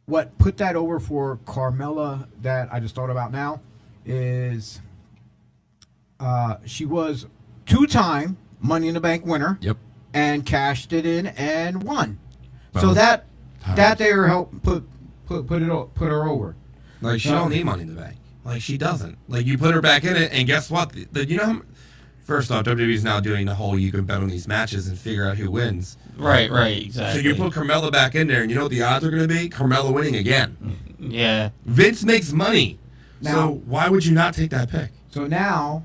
Speaker 1: What put that over for Carmella that I just thought about now is she was 2-time Money in the Bank winner.
Speaker 3: Yep.
Speaker 1: And cashed it in and won.
Speaker 3: Both
Speaker 1: So that
Speaker 3: times.
Speaker 1: there helped put her over.
Speaker 3: Like, she don't need Money in the Bank. Like, she doesn't. Like, you put her back in it, and guess what? First off, WWE's now doing the whole you can bet on these matches and figure out who wins.
Speaker 2: Right, exactly.
Speaker 3: So you put Carmella back in there, and you know what the odds are going to be? Carmella winning again.
Speaker 2: Yeah.
Speaker 3: Vince makes money.
Speaker 1: Now,
Speaker 3: so why would you not take that pick?
Speaker 1: So now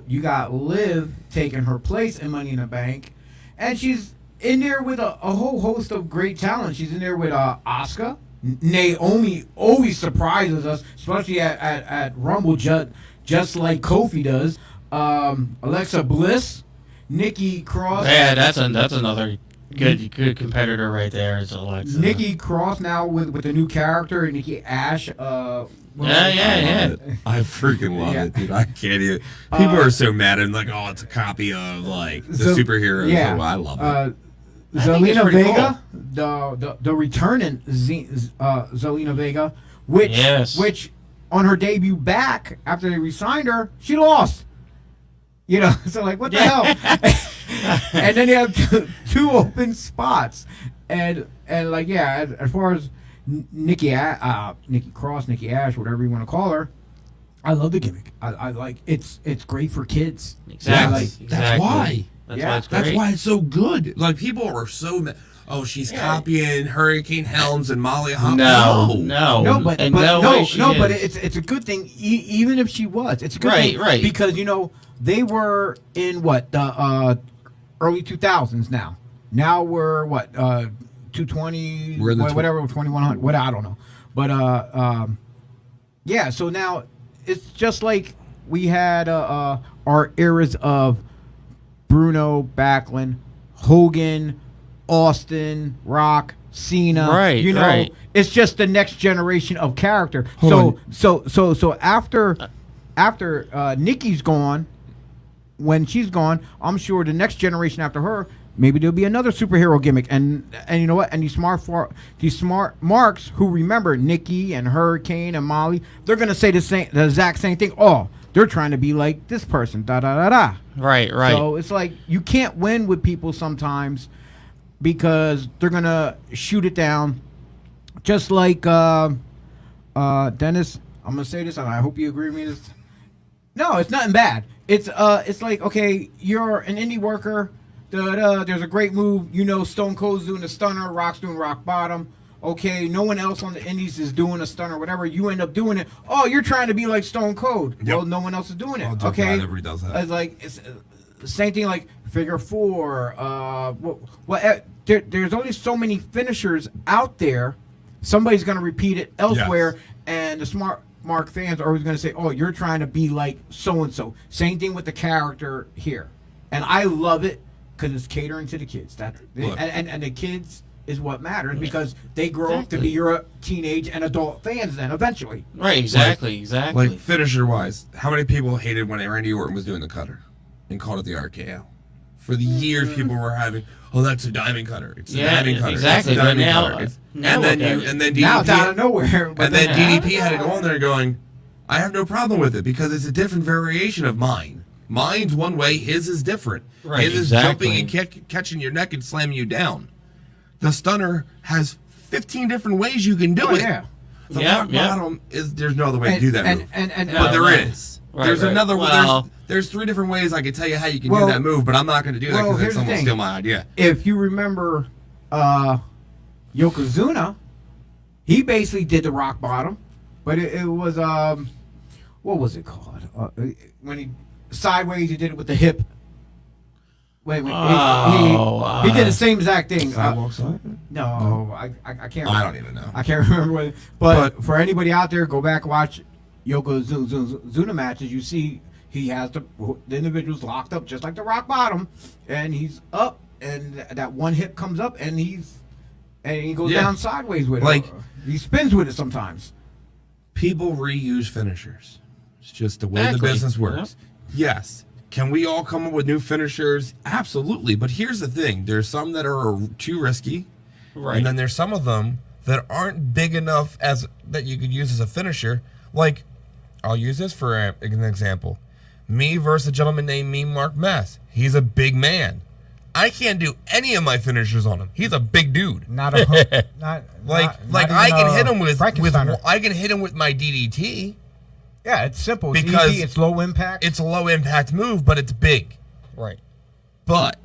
Speaker 1: you got Liv taking her place in Money in the Bank, and she's in there with a whole host of great talent. She's in there with Asuka. Naomi always surprises us, especially at Rumble, just like Kofi does. Alexa Bliss, Nikki Cross.
Speaker 2: Yeah, that's another good competitor right there. Is Alexa.
Speaker 1: Nikki Cross now with the new character, Nikki Ash.
Speaker 2: Yeah.
Speaker 3: I freaking love it, dude. I can't even. People are so mad and like, oh, it's a copy of like the superheroes.
Speaker 1: Yeah,
Speaker 3: I love it.
Speaker 1: Zelina
Speaker 2: pretty
Speaker 1: Vega, the returning Zelina Vega, which on her debut back after they re-signed her, she lost. So like, what the hell? And then you have two open spots, and like, yeah, as far as Nikki Cross, Nikki Ash, whatever you want to call her, I love the gimmick. I like it's great for kids.
Speaker 2: Exactly.
Speaker 3: That's why.
Speaker 2: That's
Speaker 1: Yeah.
Speaker 2: why it's great.
Speaker 3: That's why it's so good. Like, people are so mad. Oh, she's copying Hurricane Helms and Molly Holly.
Speaker 2: No,
Speaker 1: but it's a good thing. Even if she was, it's a good thing,
Speaker 2: right?
Speaker 1: Because they were in the early 2000s now. Now we're 220,
Speaker 3: we're in the
Speaker 1: whatever, 2100, what I don't know. But yeah. So now it's just like we had our eras of Bruno, Backlund, Hogan, Austin, Rock, Cena.
Speaker 2: Right.
Speaker 1: It's just the next generation of character. So after Nikki's gone, when she's gone, I'm sure the next generation after her, maybe there'll be another superhero gimmick. And you know what? And these smart marks who remember Nikki and Hurricane and Molly, they're gonna say the exact same thing. Oh, they're trying to be like this person. Da da da da.
Speaker 2: Right.
Speaker 1: So it's like you can't win with people sometimes because they're gonna shoot it down. Just like Dennis, I'm gonna say this, and I hope you agree with me. No, it's nothing bad. It's like, okay, you're an indie worker. There's a great move. Stone Cold's doing a stunner. Rock's doing rock bottom. Okay, no one else on the indies is doing a stunner, whatever. You end up doing it. Oh, you're trying to be like Stone Cold. Yep. Well, no one else is doing it.
Speaker 3: Oh,
Speaker 1: okay,
Speaker 3: God, everybody does that.
Speaker 1: It's like it's same thing like Figure 4. There's only so many finishers out there. Somebody's gonna repeat it elsewhere, and the smart Mark fans are always gonna say, "Oh, you're trying to be like so and so." Same thing with the character here, and I love it because it's catering to the kids.
Speaker 3: Look.
Speaker 1: And the kids is what matters because they grow up to
Speaker 2: Exactly.
Speaker 1: be your teenage and adult fans then eventually.
Speaker 2: Right, exactly, exactly.
Speaker 3: Like finisher wise, how many people hated when Randy Orton was doing the cutter and called it the RKO? For the years, people were having, oh, that's a diamond cutter. It's a diamond cutter.
Speaker 2: exactly.
Speaker 3: It's a diamond
Speaker 2: But now,
Speaker 3: cutter.
Speaker 2: now
Speaker 3: And then
Speaker 2: look at
Speaker 3: you,
Speaker 2: it.
Speaker 3: and then
Speaker 1: Now it's out of
Speaker 3: DDP,
Speaker 1: nowhere.
Speaker 3: and then
Speaker 2: Yeah.
Speaker 3: DDP had to go on there going, I have no problem with it because it's a different variation of mine. Mine's one way, his is different.
Speaker 2: Right,
Speaker 3: His is
Speaker 2: exactly.
Speaker 3: jumping and catching your neck and slamming you down. The stunner has 15 different ways you can do
Speaker 1: Oh,
Speaker 3: it.
Speaker 1: yeah.
Speaker 3: The
Speaker 2: Yeah,
Speaker 3: rock
Speaker 2: yeah.
Speaker 3: bottom is there's no other way to do that move.
Speaker 1: And
Speaker 3: But there
Speaker 2: right.
Speaker 3: is.
Speaker 2: Right,
Speaker 3: There's
Speaker 2: right.
Speaker 3: another.
Speaker 2: Well-
Speaker 3: there's 3 different ways I can tell you how you can
Speaker 1: Well-
Speaker 3: do that move, but I'm not going to do that
Speaker 1: well,
Speaker 3: because
Speaker 1: here's the
Speaker 3: someone will
Speaker 1: thing.
Speaker 3: steal my idea.
Speaker 1: if you remember Yokozuna, he basically did the rock bottom, but it was what was it called? When he sideways, he did it with the hip. Wait, he did the same exact thing.
Speaker 3: Sidewalk slide?
Speaker 1: No, I can't.
Speaker 3: I don't even know.
Speaker 1: I can't remember what. But for anybody out there, go back and watch Yokozuna matches. You see, he has the individuals locked up just like the rock bottom, and he's up, and that one hip comes up, and he goes
Speaker 3: Yeah.
Speaker 1: down sideways with
Speaker 3: Like-
Speaker 1: it. He spins with it sometimes.
Speaker 3: People reuse finishers. It's just the way
Speaker 2: Exactly.
Speaker 3: the business works. Yes. Can we all come up with new finishers? Absolutely. But here's the thing. There's some that are too risky.
Speaker 2: Right.
Speaker 3: And then there's some of them that aren't big enough as that you could use as a finisher. Like, I'll use this for an example. Me versus a gentleman named Mark Mess. He's a big man. I can't do any of my finishers on him. He's a big dude.
Speaker 1: Not
Speaker 3: Like I can hit him with I can hit him with my DDT.
Speaker 1: yeah, it's simple. It's
Speaker 3: Because
Speaker 1: easy, it's low impact.
Speaker 3: It's a low impact move, but it's big.
Speaker 2: right.
Speaker 3: But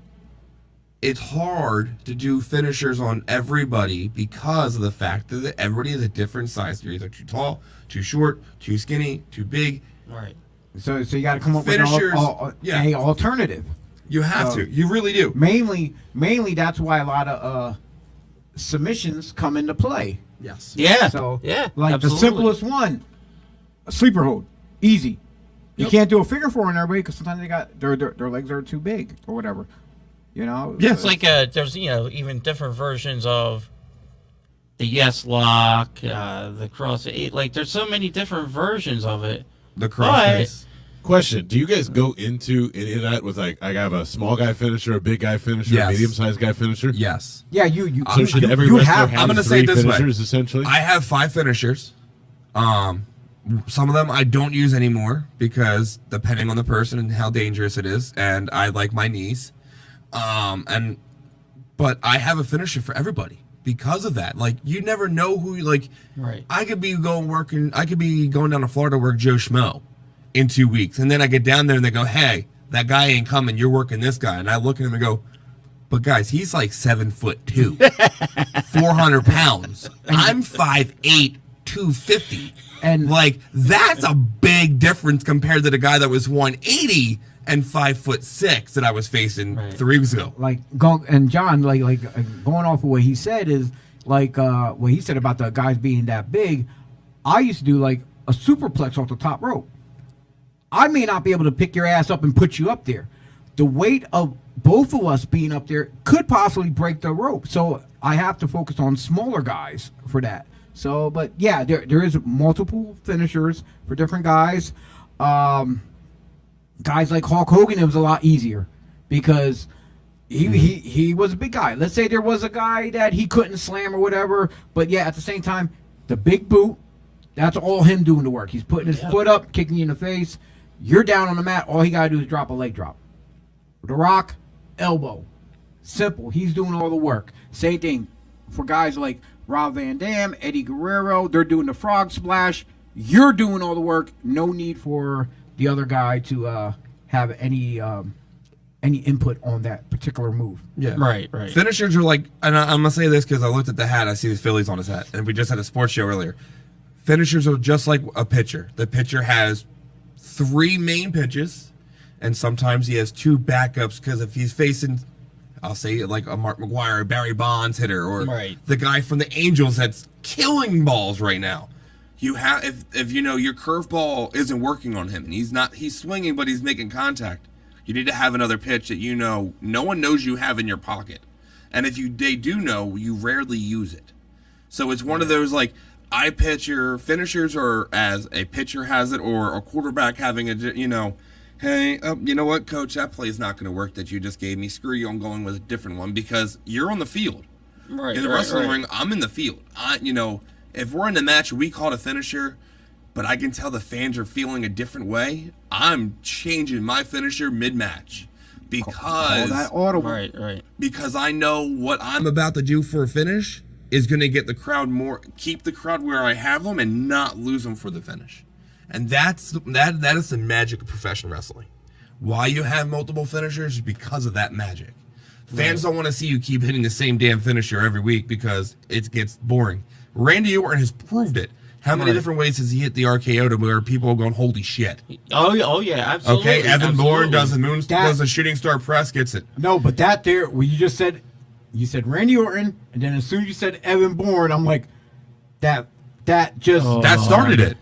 Speaker 3: it's hard to do finishers on everybody because of the fact that everybody is a different size. You're either too tall, too short, too skinny, too big.
Speaker 2: Right.
Speaker 1: so you got to come up
Speaker 3: Finishers,
Speaker 1: with
Speaker 3: yeah.
Speaker 1: a alternative.
Speaker 3: You have to. You really do.
Speaker 1: Mainly that's why a lot of submissions come into play.
Speaker 3: Yes.
Speaker 2: Yeah.
Speaker 1: So
Speaker 2: yeah.
Speaker 1: like
Speaker 2: absolutely.
Speaker 1: the simplest one, a sleeper hold, easy. You
Speaker 2: Yep.
Speaker 1: can't do a figure four on everybody because sometimes they got their legs are too big or whatever. You know.
Speaker 3: Yeah.
Speaker 2: It's like there's even different versions of the yes lock, the cross eight. Like there's so many different versions of it.
Speaker 3: The crossface.
Speaker 4: Question: do you guys go into any of that with like I have a small guy finisher, a big guy finisher,
Speaker 3: Yes.
Speaker 4: a medium sized guy finisher?
Speaker 3: Yes.
Speaker 1: Yeah, you.
Speaker 4: So should every
Speaker 1: you
Speaker 4: wrestler
Speaker 1: have
Speaker 4: have
Speaker 3: I'm gonna say
Speaker 4: three
Speaker 3: it this way.
Speaker 4: finishers essentially?
Speaker 3: I have 5 finishers. Some of them I don't use anymore because depending on the person and how dangerous it is, and I like my knees. But I have a finisher for everybody because of that. Like you never know who like.
Speaker 2: Right.
Speaker 3: I could be going down to Florida to work Joe Schmo in 2 weeks, and then I get down there and they go, "Hey, that guy ain't coming. You're working this guy." And I look at him and go, "But guys, he's like 7'2", 400 pounds. I'm 5'8", 250."
Speaker 1: And
Speaker 3: Like that's a big difference compared to the guy that was 180 and 5'6" that I was facing
Speaker 2: Right.
Speaker 3: 3 weeks ago.
Speaker 1: and John like going off of what he said is like what he said about the guys being that big. I used to do like a superplex off the top rope. I may not be able to pick your ass up and put you up there. The weight of both of us being up there could possibly break the rope. So I have to focus on smaller guys for that. So, but yeah, there is multiple finishers for different guys. Guys like Hulk Hogan, it was a lot easier because he was a big guy. Let's say there was a guy that he couldn't slam or whatever, but yeah, at the same time, the big boot, that's all him doing the work. He's putting his foot up, kicking you in the face. You're down on the mat. All he got to do is drop a leg drop. The Rock, elbow. Simple. He's doing all the work. Same thing for guys like Rob Van Dam, Eddie Guerrero. They're doing the frog splash. You're doing all the work. No need for the other guy to have any input on that particular move.
Speaker 3: Yeah.
Speaker 2: Right. Right.
Speaker 3: Finishers are like, and I'm gonna say this because I looked at the hat. I see the Phillies on his hat, and we just had a sports show earlier. Finishers are just like a pitcher. The pitcher has 3 main pitches, and sometimes he has 2 backups because if he's facing, I'll say like a Mark McGwire, Barry Bonds hitter, or
Speaker 2: Right.
Speaker 3: the guy from the Angels that's killing balls right now. You have if you know your curveball isn't working on him and he's swinging but he's making contact. You need to have another pitch that no one knows you have in your pocket. And if they do know, you rarely use it. So it's one of those, like, I picture finishers, or as a pitcher has it, or a quarterback having hey, you know what, coach, that play's not going to work that you just gave me. Screw you, I'm going with a different one, because you're on the field.
Speaker 2: Right.
Speaker 3: In the wrestling ring, I'm in the field. If we're in the match, we call it a finisher, but I can tell the fans are feeling a different way, I'm changing my finisher mid-match. Because
Speaker 1: Call that audible.
Speaker 2: Right.
Speaker 3: Because I know what I'm about to do for a finish is going to get the crowd keep the crowd where I have them and not lose them for the finish. And that is the magic of professional wrestling. Why you have multiple finishers is because of that magic. Fans don't want to see you keep hitting the same damn finisher every week because it gets boring. Randy Orton has proved it. How many different ways has he hit the RKO to where people are going, holy shit?
Speaker 2: Oh yeah, absolutely.
Speaker 3: Okay, Evan Bourne does a shooting star press, gets it.
Speaker 1: No, but that there, when you said Randy Orton, and then as soon as you said Evan Bourne, I'm like, that
Speaker 3: started it.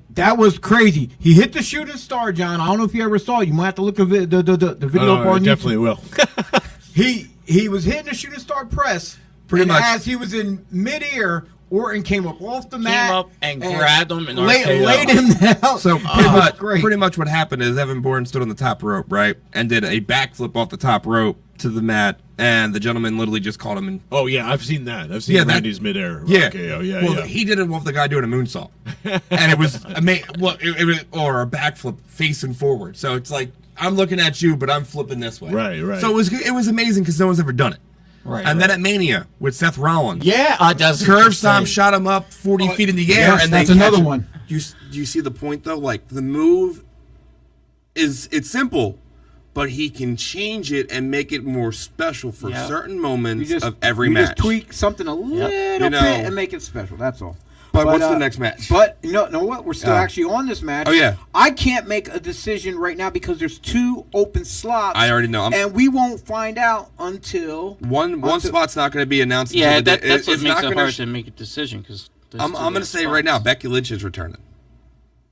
Speaker 1: That was crazy. He hit the shooting star, John. I don't know if you ever saw it. You might have to look at the video up on YouTube.
Speaker 4: Definitely will.
Speaker 1: He was hitting the shooting star press.
Speaker 3: Pretty much.
Speaker 1: As he was in midair, Orton came up off the mat.
Speaker 2: Came up and grabbed him and
Speaker 1: laid him down.
Speaker 3: So
Speaker 1: great.
Speaker 3: pretty much what happened is Evan Bourne stood on the top rope, right? And did a backflip off the top rope to the mat. And the gentleman literally just caught him.
Speaker 4: Oh, yeah, I've seen that. I've seen Randy's midair.
Speaker 3: Yeah.
Speaker 4: RKO.
Speaker 3: Well, he did it with the guy doing a moonsault. And it was amazing. Well, it was, or a backflip facing forward. So it's like, I'm looking at you, but I'm flipping this way.
Speaker 4: Right.
Speaker 3: So it was amazing because no one's ever done it.
Speaker 2: Right.
Speaker 3: And then at Mania with Seth Rollins.
Speaker 1: Yeah.
Speaker 3: Curve stomp shot him up 40 feet in the air.
Speaker 1: Yes,
Speaker 3: and
Speaker 1: that's
Speaker 3: they
Speaker 1: another
Speaker 3: catch him.
Speaker 1: one.
Speaker 3: Do you see the point, though? Like, the move it's simple, but he can change it and make it more special for certain moments of every match.
Speaker 1: Just tweak something a little bit and make it special. That's all.
Speaker 3: But what's the next match?
Speaker 1: But know what? We're still actually on this match.
Speaker 3: Oh, yeah.
Speaker 1: I can't make a decision right now because there's 2 open slots.
Speaker 3: I already know.
Speaker 1: And we won't find out until
Speaker 3: one spot's not going to be announced.
Speaker 2: Yeah,
Speaker 3: until
Speaker 2: that's what
Speaker 3: it's
Speaker 2: makes
Speaker 3: not
Speaker 2: it
Speaker 3: gonna
Speaker 2: hard to make a decision. Because
Speaker 3: I'm going to say right now, Becky Lynch is returning.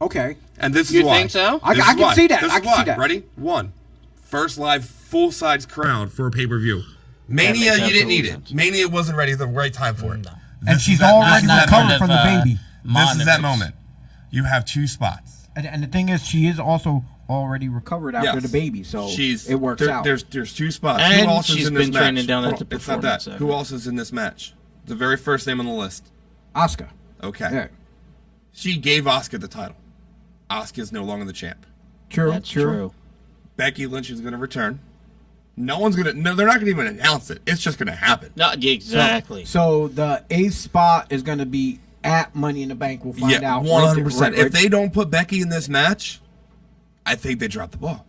Speaker 1: Okay.
Speaker 3: And this is
Speaker 2: You
Speaker 3: why.
Speaker 2: think so?
Speaker 1: I can see that.
Speaker 3: This
Speaker 1: I
Speaker 3: is
Speaker 1: can see
Speaker 3: why.
Speaker 1: that.
Speaker 3: Ready? 1. First live full-size crowd for a pay-per-view. Mania, you didn't need it. Mania wasn't ready the right time for it.
Speaker 1: And she's already recovered from the baby.
Speaker 3: This is that moment. You have 2 spots.
Speaker 1: And the thing is, she is also already recovered after the baby, so it works out.
Speaker 3: There's 2 spots.
Speaker 2: And
Speaker 3: Who else is
Speaker 2: she's
Speaker 3: in this
Speaker 2: been
Speaker 3: match?
Speaker 2: training down at the
Speaker 3: It's not that.
Speaker 2: performance
Speaker 3: Who else is in this match? The very first name on the list.
Speaker 1: Asuka.
Speaker 3: Okay.
Speaker 1: Yeah.
Speaker 3: She gave Asuka the title. Asuka is no longer the champ.
Speaker 1: True.
Speaker 2: That's true.
Speaker 3: Becky Lynch is going to return. They're not going to even announce it. It's just going to happen.
Speaker 2: No, exactly.
Speaker 1: So the 8th spot is going to be at Money in the Bank. We'll find out.
Speaker 3: 100%.
Speaker 1: Right.
Speaker 3: If they don't put Becky in this match, I think they drop the ball.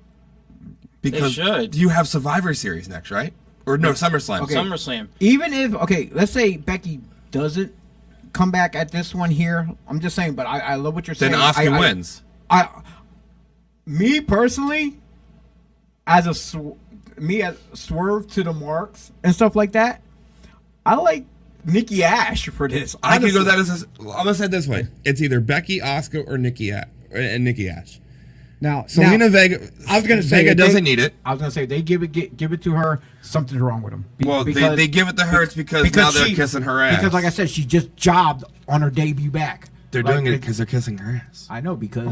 Speaker 3: Because
Speaker 2: should.
Speaker 3: you have Survivor Series next, right? Or no, SummerSlam.
Speaker 1: Okay.
Speaker 2: SummerSlam.
Speaker 1: Even if let's say Becky doesn't come back at this one here. I'm just saying, but I love what you're saying.
Speaker 3: Then Asuka wins.
Speaker 1: Me personally, as a swerve to the marks and stuff like that, I like Nikki Ash for this.
Speaker 3: I could go that as I'm gonna say it this way: it's either Becky, Asuka, or Nikki Ash.
Speaker 1: Now,
Speaker 3: Selena Vega.
Speaker 1: I was gonna say
Speaker 3: Vega doesn't need it.
Speaker 1: I was gonna say they give it to her. Something's wrong with them.
Speaker 3: Well, they give it to her. It's because now they're kissing her ass.
Speaker 1: Because, like I said, she just jobbed on her debut back.
Speaker 3: They're doing it because they're kissing her ass.
Speaker 1: I know because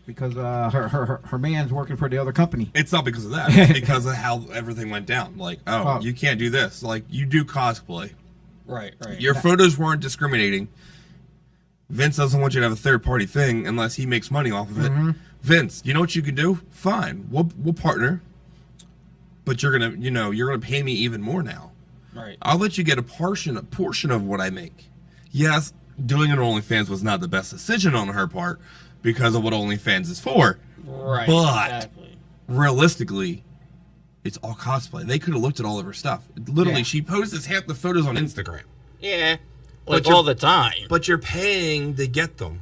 Speaker 1: because her man's working for the other company.
Speaker 3: It's not because of that. It's because of how everything went down. Like, you can't do this. Like, you do cosplay.
Speaker 2: Right.
Speaker 3: Your photos weren't discriminating. Vince doesn't want you to have a third-party thing unless he makes money off of it. Mm-hmm. Vince, you know what you can do? Fine, we'll partner, but you're gonna pay me even more now.
Speaker 2: Right.
Speaker 3: I'll let you get a portion of what I make. Yes, doing it on OnlyFans was not the best decision on her part because of what OnlyFans is for.
Speaker 2: Right.
Speaker 3: But realistically, it's all cosplay. They could have looked at all of her stuff. Literally, she posts half the photos on Instagram.
Speaker 2: Yeah. Like all the time.
Speaker 3: But you're paying to get them.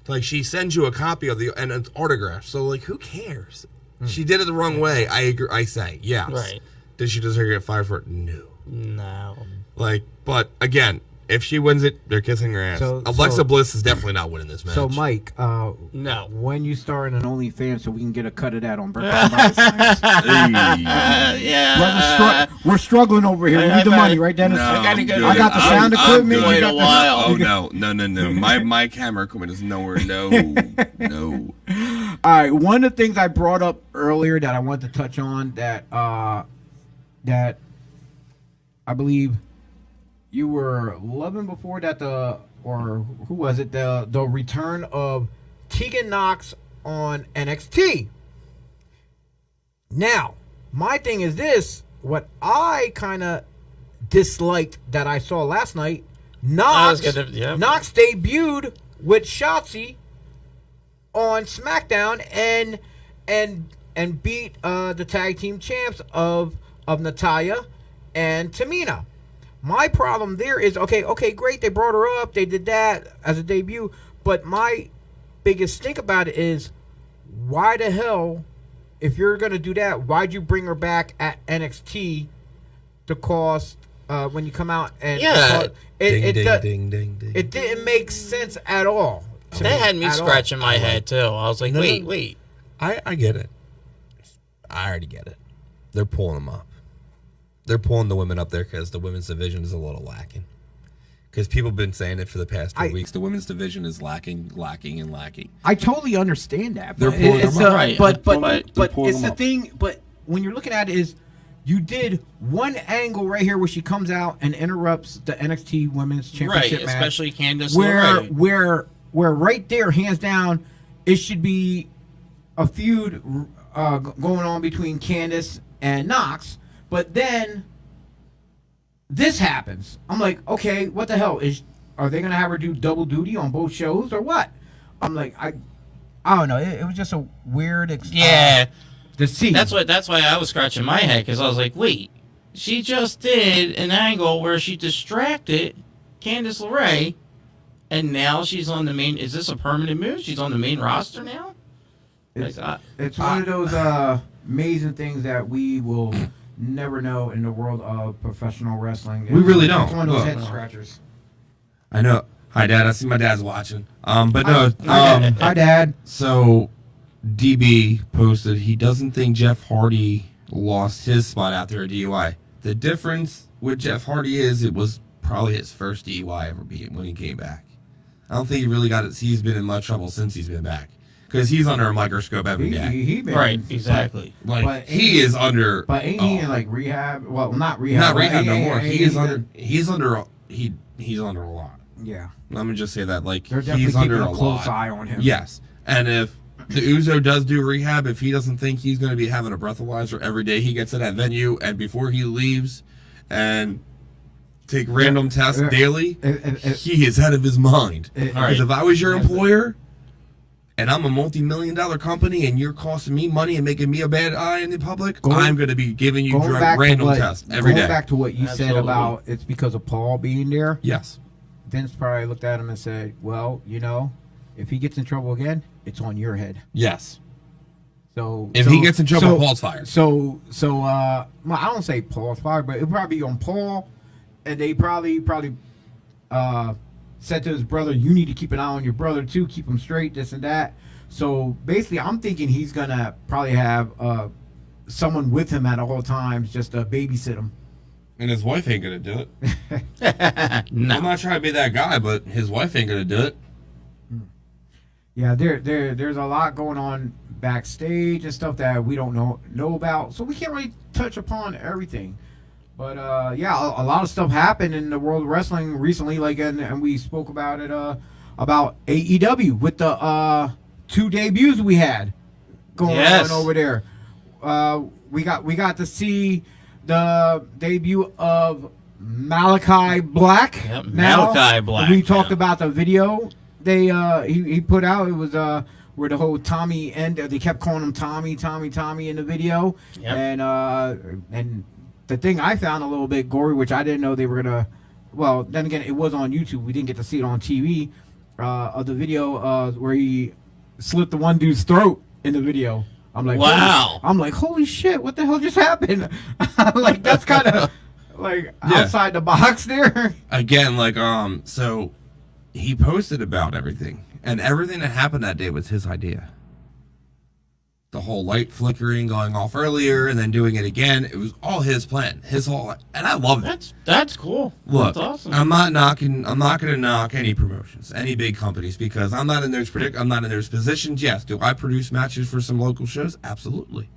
Speaker 3: Like, she sends you a copy of and it's autographed. So, like, who cares? She did it the wrong way. I agree. I say yes.
Speaker 2: Right.
Speaker 3: Did she deserve to get fired for it? No.
Speaker 2: No.
Speaker 3: Like, but again, If she wins it, they're kissing her ass. Alexa Bliss is definitely not winning this match.
Speaker 1: So, Mike,
Speaker 2: No.
Speaker 1: when you start an OnlyFans so we can get a cut of that on Breakfast BodySlams.
Speaker 2: Yeah.
Speaker 1: We're struggling over here. We need the money, right, Dennis?
Speaker 3: No,
Speaker 2: I
Speaker 1: got the sound equipment.
Speaker 2: Wait a while.
Speaker 3: Oh no! My camera equipment is nowhere. No.
Speaker 1: All right. One of the things I brought up earlier that I wanted to touch on that that I believe you were loving before that or who was it, the return of Tegan Nox on NXT. Now, my thing is this: what I kind of disliked that I saw last night, Nox debuted with Shotzi on SmackDown and beat the tag team champs of Natalya and Tamina. My problem there is, okay, great, they brought her up, they did that as a debut, but my biggest stink about it is, why the hell, if you're going to do that, why'd you bring her back at NXT to cause, when you come out and...
Speaker 2: Yeah.
Speaker 1: It didn't make sense at all.
Speaker 2: That had me scratching my head, too. I was like, wait.
Speaker 5: I get it. I already get it. They're pulling them up. They're pulling the women up there because the women's division is a little lacking. Because people have been saying it for the past 2 weeks. The women's division is lacking.
Speaker 1: I totally understand that.
Speaker 5: They're pulling them up.
Speaker 2: Right.
Speaker 1: But
Speaker 3: pulling
Speaker 1: it's
Speaker 3: them
Speaker 1: the
Speaker 3: up.
Speaker 1: thing. But when you're looking at it, is you did one angle right here where she comes out and interrupts the NXT Women's Championship
Speaker 2: Right,
Speaker 1: match,
Speaker 2: especially Candice
Speaker 1: where
Speaker 2: LeRae.
Speaker 1: where right there, hands down, it should be a feud going on between Candice and Nox. But then this happens. I'm like, okay, what the hell are they gonna have her do double duty on both shows or what? I'm like, I don't know. It was just a weird. To see.
Speaker 2: That's why I was scratching my head, because I was like, wait, she just did an angle where she distracted Candice LeRae, and now she's on the main. Is this a permanent move? She's on the main roster now.
Speaker 1: It's one of those amazing things that we will never know in the world of professional wrestling.
Speaker 3: We really don't.
Speaker 1: It's one of those
Speaker 3: Look.
Speaker 1: head scratchers.
Speaker 3: I know. Hi, Dad. I see my dad's watching. But no.
Speaker 1: Hi, Dad.
Speaker 3: So, DB posted he doesn't think Jeff Hardy lost his spot after a DUI. The difference with Jeff Hardy is it was probably his first DUI ever when he came back. I don't think he really got it. He's been in much trouble since he's been back. Because he's under a microscope every day.
Speaker 1: He been,
Speaker 2: Right, exactly.
Speaker 3: Like, he is under...
Speaker 1: But ain't he in, like, rehab? Well, not rehab.
Speaker 3: Not rehab no more. He's under a lot.
Speaker 1: Yeah.
Speaker 3: Let me just say that. Like,
Speaker 1: They're definitely
Speaker 3: he's
Speaker 1: keeping
Speaker 3: under
Speaker 1: a
Speaker 3: a
Speaker 1: close
Speaker 3: lot.
Speaker 1: eye on him.
Speaker 3: Yes. And if the Uzo does do rehab, if he doesn't think he's going to be having a breathalyzer every day he gets to that venue, and before he leaves and take random tests daily, he is out of his mind. Because if I was your employer and I'm a multi-million-dollar company and you're costing me money and making me a bad eye in the public, I'm going to be giving you random tests every day.
Speaker 1: Going back to what you said
Speaker 2: Absolutely.
Speaker 1: about it's because of Paul being there,
Speaker 3: Yes.
Speaker 1: Vince probably looked at him and said, well, if he gets in trouble again, it's on your head.
Speaker 3: Yes.
Speaker 1: So
Speaker 3: If he gets in trouble, Paul's fired.
Speaker 1: Well, I don't say Paul's fired, but it'll probably be on Paul, and they probably said to his brother, you need to keep an eye on your brother too, keep him straight, this and that. So basically, I'm thinking he's gonna probably have someone with him at all times just to babysit him.
Speaker 3: And his wife ain't going to do it.
Speaker 2: No.
Speaker 3: I'm not trying to be that guy, but his wife ain't going to do it.
Speaker 1: Yeah, there's a lot going on backstage and stuff that we don't know about, so we can't really touch upon everything. But yeah, a lot of stuff happened in the world of wrestling recently, like and we spoke about it about AEW with the 2 debuts we had going on over there. We got to see the debut of Malachi Black.
Speaker 2: Yep,
Speaker 1: now.
Speaker 2: Malachi Black.
Speaker 1: We talked about the video he put out. It was where the whole Tommy they kept calling him Tommy in the video.
Speaker 2: Yep.
Speaker 1: And the thing I found a little bit gory, which I didn't know they were gonna. Well, then again, it was on YouTube. We didn't get to see it on TV. Of the video where he slit the one dude's throat in the video. I'm like,
Speaker 2: wow.
Speaker 1: I'm like, holy shit! What the hell just happened? Like, that's kind of like outside the box there.
Speaker 3: Again, like so he posted about everything, and everything that happened that day was his idea. The whole light flickering, going off earlier, and then doing it again. It was all his plan. His whole, and I love it.
Speaker 2: That's cool.
Speaker 3: Look,
Speaker 2: that's awesome.
Speaker 3: I'm not going to knock any promotions, any big companies, because I'm not in those I'm not in those positions. Yes, do I produce matches for some local shows? Absolutely.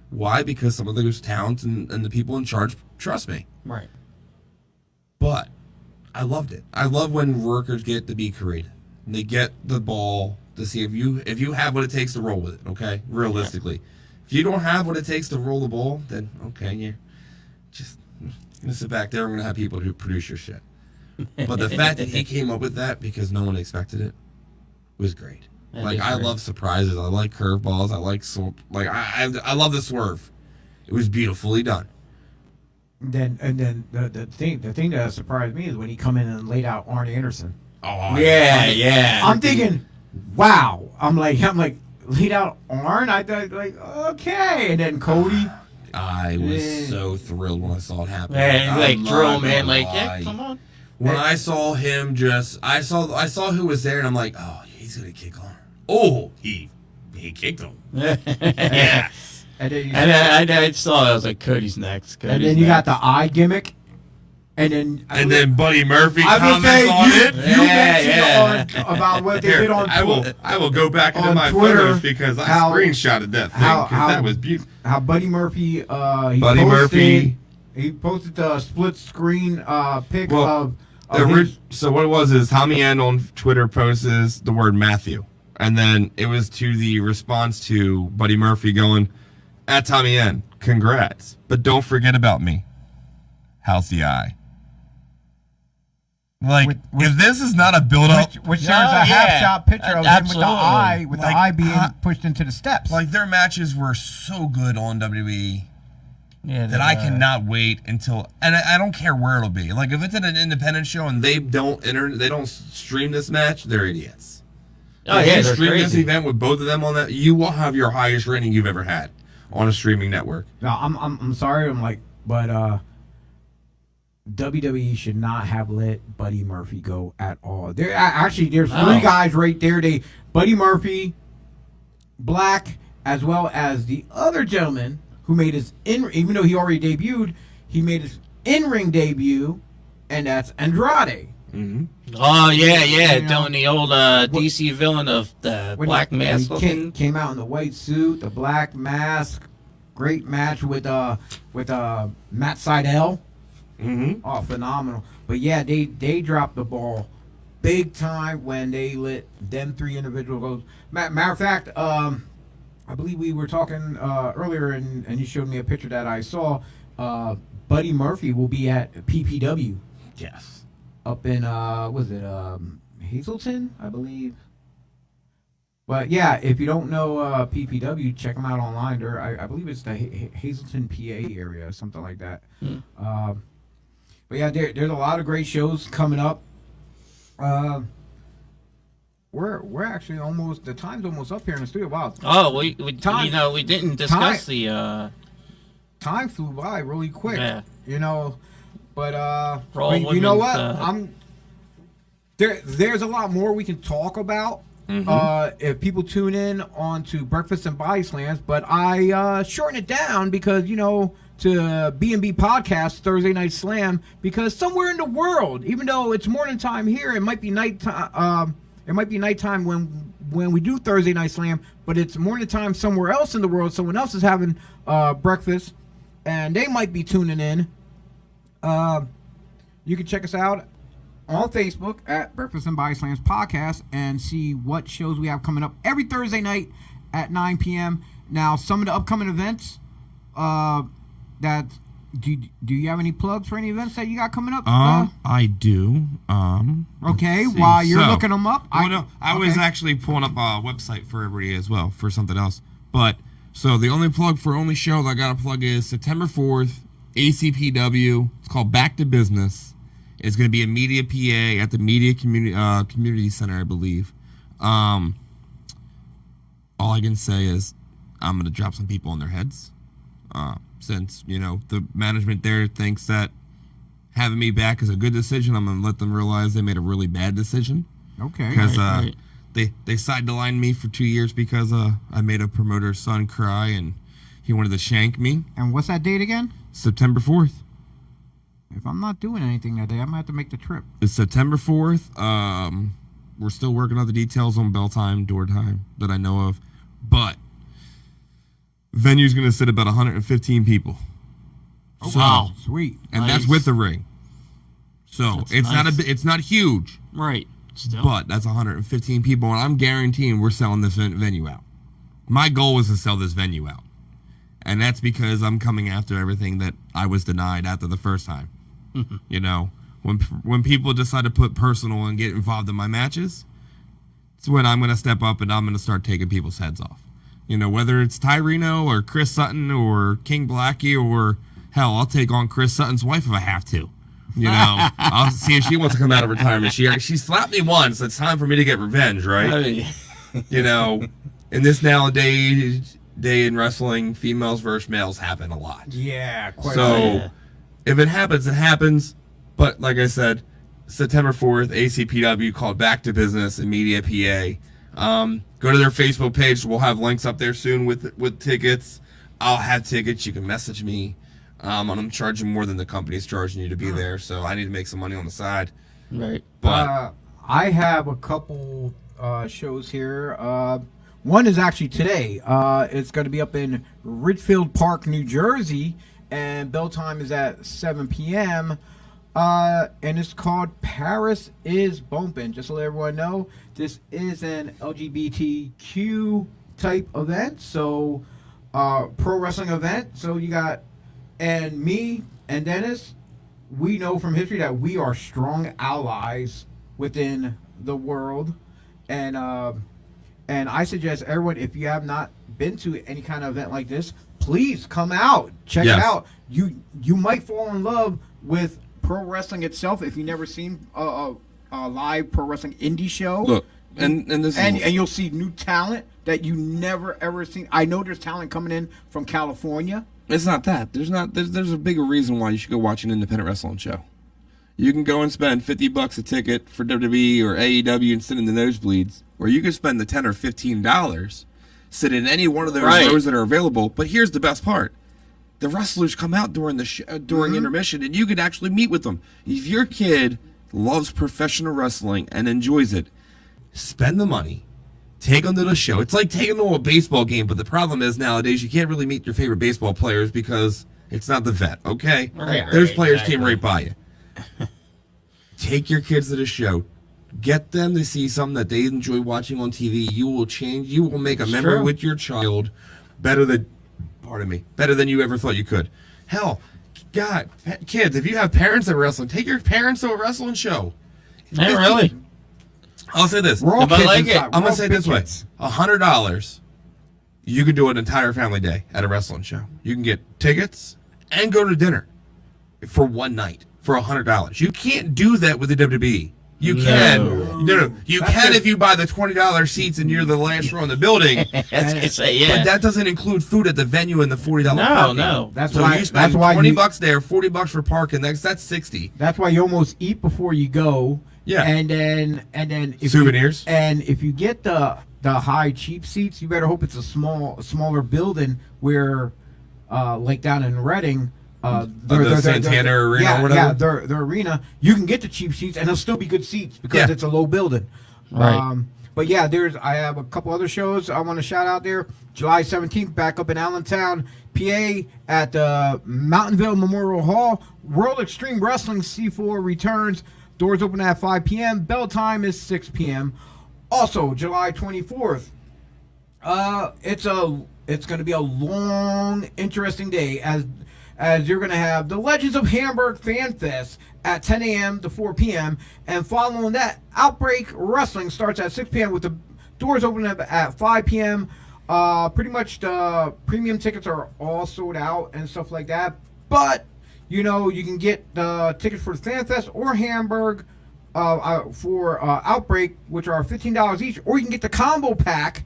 Speaker 3: Why? Because some of those towns and the people in charge trust me.
Speaker 2: Right.
Speaker 3: But I loved it. I love when workers get to be creative. They get the ball to see if you have what it takes to roll with it. Okay, realistically, if you don't have what it takes to roll the ball, then okay, you're just gonna sit back there. I'm gonna have people who produce your shit. But the fact that he came up with that because no one expected it was great. Like I love surprises. I like curveballs. I like I love the swerve. It was beautifully done.
Speaker 1: And then the thing that surprised me is when he come in and laid out Arn Anderson.
Speaker 3: Oh
Speaker 2: Yeah.
Speaker 1: I'm thinking, wow. I'm like laid out Arn. I thought like okay, and then Cody.
Speaker 3: I was so thrilled when I saw it happen.
Speaker 2: Man, like
Speaker 3: I'm
Speaker 2: drill,
Speaker 3: not
Speaker 2: man.
Speaker 3: gonna
Speaker 2: Like,
Speaker 3: lie.
Speaker 2: yeah, come on.
Speaker 3: When I saw him I saw who was there, and I'm like, oh, he's gonna kick Arn. Oh, he kicked him. Yes.
Speaker 1: And then
Speaker 2: I saw it. I was like, Cody's next.
Speaker 1: and then you got the eye gimmick, and then
Speaker 3: Buddy Murphy
Speaker 1: I will
Speaker 3: comments
Speaker 1: say
Speaker 3: on it.
Speaker 1: mentioned about what they did on
Speaker 3: I will go back into
Speaker 1: on
Speaker 3: my
Speaker 1: Twitter,
Speaker 3: photos because I screenshotted that thing because that was beautiful.
Speaker 1: How Buddy Murphy he posted the split screen pic of
Speaker 3: So what it was is Tommy N on Twitter posts the word Matthew, and then it was to the response to Buddy Murphy going, at Tommy N, congrats, but don't forget about me. How's the eye? Like, if this is not a build-up,
Speaker 6: which there's a half-shot picture of him with the eye,
Speaker 3: Like,
Speaker 6: the eye being pushed into the steps.
Speaker 3: like their matches were so good on WWE that I cannot wait until, and I don't care where it'll be. Like, if it's at an independent show and they don't stream this match, they're idiots.
Speaker 2: Oh,
Speaker 3: If
Speaker 2: yeah,
Speaker 3: you
Speaker 2: they're
Speaker 3: stream this
Speaker 2: crazy.
Speaker 3: event with both of them on that, you will have your highest rating you've ever had on a streaming network.
Speaker 1: No, I'm sorry. I'm like, but WWE should not have let Buddy Murphy go at all. There's three guys right there. Buddy Murphy, Black, as well as the other gentleman who made his even though he already debuted, he made his in-ring debut, and that's Andrade.
Speaker 3: Mm-hmm.
Speaker 2: Oh yeah,
Speaker 1: You know,
Speaker 2: doing the old DC villain of the
Speaker 1: When
Speaker 2: black
Speaker 1: he
Speaker 2: mask looking.
Speaker 1: came out in the white suit, the black mask. Great match with Matt Sydal.
Speaker 3: Mm-hmm.
Speaker 1: Oh, phenomenal. But yeah, they dropped the ball big time when they let them three individuals go. Matter of fact, I believe we were talking earlier, and you showed me a picture that I saw. Buddy Murphy will be at PPW.
Speaker 3: Yes.
Speaker 1: Up in Hazleton, I believe. But yeah, if you don't know PPW, check them out online. I believe it's the Hazleton, PA area, something like that. But yeah, there's a lot of great shows coming up. We're actually the time's almost up here in the studio. Wow.
Speaker 2: Oh, we
Speaker 1: Time-
Speaker 2: we didn't discuss the
Speaker 1: Time flew by really quick.
Speaker 2: Yeah.
Speaker 1: But
Speaker 2: Raw
Speaker 1: but you know
Speaker 2: Women's,
Speaker 1: what? There's a lot more we can talk about. If people tune in on to Breakfast and Body Slams, but I shorten it down because to B&B Podcast Thursday Night Slam, because somewhere in the world, even though it's morning time here, it might be nighttime. It might be nighttime when we do Thursday Night Slam, but it's morning time somewhere else in the world. Someone else is having breakfast, and they might be tuning in. You can check us out on Facebook at Breakfast and Body Slams Podcast and see what shows we have coming up every Thursday night at 9 p.m. Now, some of the upcoming events, do you have any plugs for any events that you got coming up?
Speaker 3: I do.
Speaker 1: Okay,
Speaker 3: let's see.
Speaker 1: while you're looking them up,
Speaker 3: I was actually pulling up a website for everybody as well for something else. But so the only show that I got to plug is September 4th, ACPW. It's called Back to Business. It's going to be a media PA at the Media Community Center, I believe. All I can say is I'm going to drop some people on their heads. Since, the management there thinks that having me back is a good decision. I'm going to let them realize they made a really bad decision.
Speaker 1: Okay.
Speaker 3: Because
Speaker 2: Right.
Speaker 3: they sidelined me for 2 years because I made a promoter's son cry and he wanted to shank me.
Speaker 1: And what's that date again?
Speaker 3: September 4th.
Speaker 1: If I'm not doing anything that day, I'm going to have to make the trip.
Speaker 3: It's September 4th. We're still working out the details on bell time, door time that I know of. But venue's going to sit about 115 people.
Speaker 1: Oh,
Speaker 3: So-
Speaker 1: wow. Sweet.
Speaker 3: And
Speaker 2: Nice.
Speaker 3: that's with the ring. So
Speaker 2: That's
Speaker 3: it's
Speaker 2: nice.
Speaker 3: it's not huge,
Speaker 2: Right. Still.
Speaker 3: but that's 115 people, and I'm guaranteeing we're selling this venue out. My goal was to sell this venue out, and that's because I'm coming after everything that I was denied after the first time. You know, when people decide to put personal and get involved in my matches, it's when I'm going to step up and I'm going to start taking people's heads off. You know, whether it's Tyreno or Chris Sutton or King Blackie or hell, I'll take on Chris Sutton's wife if I have to. You know, I'll see if she wants to come out of retirement. She slapped me once. It's time for me to get revenge, right?
Speaker 2: Hey.
Speaker 3: You know, in this nowadays day in wrestling, females versus males happen a lot.
Speaker 1: Yeah, quite
Speaker 3: So
Speaker 2: Yeah.
Speaker 3: if it happens, it happens. But like I said, September 4th, ACPW called back to business in Media PA. Go to their Facebook page. We'll have links up there soon with tickets. I'll have tickets. You can message me. I'm charging more than the company's charging you to be there, so I need to make some money on the side.
Speaker 2: Right.
Speaker 3: But
Speaker 1: I have a couple shows here. One is actually today. It's going to be up in Ridgefield Park, New Jersey, and bell time is at 7 p.m. And it's called Paris is Bumpin'. Just to let everyone know, this is an LGBTQ type event, so pro wrestling event. So you got, and me and Dennis, we know from history that we are strong allies within the world, and I suggest everyone, if you have not been to any kind of event like this, please come out, check
Speaker 3: Yes.
Speaker 1: it out. You might fall in love with pro wrestling itself if you've never seen a live pro wrestling indie show.
Speaker 3: look, and this
Speaker 1: and
Speaker 3: is
Speaker 1: you'll see new talent that you never ever seen. I know there's talent coming in from California.
Speaker 3: it's not that. There's a bigger reason why you should go watch an independent wrestling show. You can go and spend $50 a ticket for WWE or AEW and sit in the nosebleeds, or you can spend the $10 or $15, sit in any one of those
Speaker 2: Right.
Speaker 3: rows that are available. But here's the best part: the wrestlers come out during the during intermission, and you could actually meet with them. If your kid loves professional wrestling and enjoys it, spend the money, take them to the show. It's like taking them to a baseball game, but the problem is nowadays you can't really meet your favorite baseball players because it's not the vet. Okay,
Speaker 2: Right,
Speaker 3: those
Speaker 2: right,
Speaker 3: players
Speaker 2: exactly.
Speaker 3: came right by you. Take your kids to the show. Get them to see something that they enjoy watching on TV. You will change. You will make a memory
Speaker 2: true.
Speaker 3: with your child better than you ever thought you could. Hell, God, kids, if you have parents that wrestling, take your parents to a wrestling show.
Speaker 2: Hey, really?
Speaker 3: I'll say this.
Speaker 1: We're all
Speaker 2: If I
Speaker 1: kids
Speaker 2: like
Speaker 1: inside.
Speaker 2: it,
Speaker 3: I'm
Speaker 1: We're
Speaker 3: gonna
Speaker 1: all
Speaker 3: say it
Speaker 1: big
Speaker 3: this way:
Speaker 1: kids.
Speaker 3: $100, you could do an entire family day at a wrestling show. You can get tickets and go to dinner for one night for $100. You can't do that with the WWE. You can. No. You can if you buy the $20 seats and you're the last row in the building.
Speaker 2: That's gonna say, yeah.
Speaker 3: But that doesn't include food at the venue and the $40
Speaker 2: No,
Speaker 3: parking.
Speaker 2: no.
Speaker 1: That's
Speaker 3: So
Speaker 1: why.
Speaker 3: you spend
Speaker 1: That's why
Speaker 3: $20 there, $40 for parking. That's $60.
Speaker 1: That's why you almost eat before you go.
Speaker 3: Yeah.
Speaker 1: And then if
Speaker 3: Souvenirs.
Speaker 1: if you get the high cheap seats, you better hope it's a smaller building where, like down in Reading,
Speaker 3: the Santana Arena or whatever?
Speaker 1: Yeah, their arena. You can get the cheap seats, and they'll still be good seats because
Speaker 3: Yeah.
Speaker 1: it's a low building.
Speaker 2: Right.
Speaker 1: But yeah, I have a couple other shows I want to shout out there. July 17th, back up in Allentown, PA, at the Mountainville Memorial Hall. World Extreme Wrestling C4 returns. Doors open at 5 p.m. Bell time is 6 p.m. Also, July 24th. It's going to be a long, interesting day as you're going to have the Legends of Hamburg Fan Fest at 10 a.m. to 4 p.m. And following that, Outbreak Wrestling starts at 6 p.m. with the doors opening up at 5 p.m. Pretty much the premium tickets are all sold out and stuff like that. But, you know, you can get the tickets for the Fan Fest or Hamburg for Outbreak, which are $15 each. Or you can get the combo pack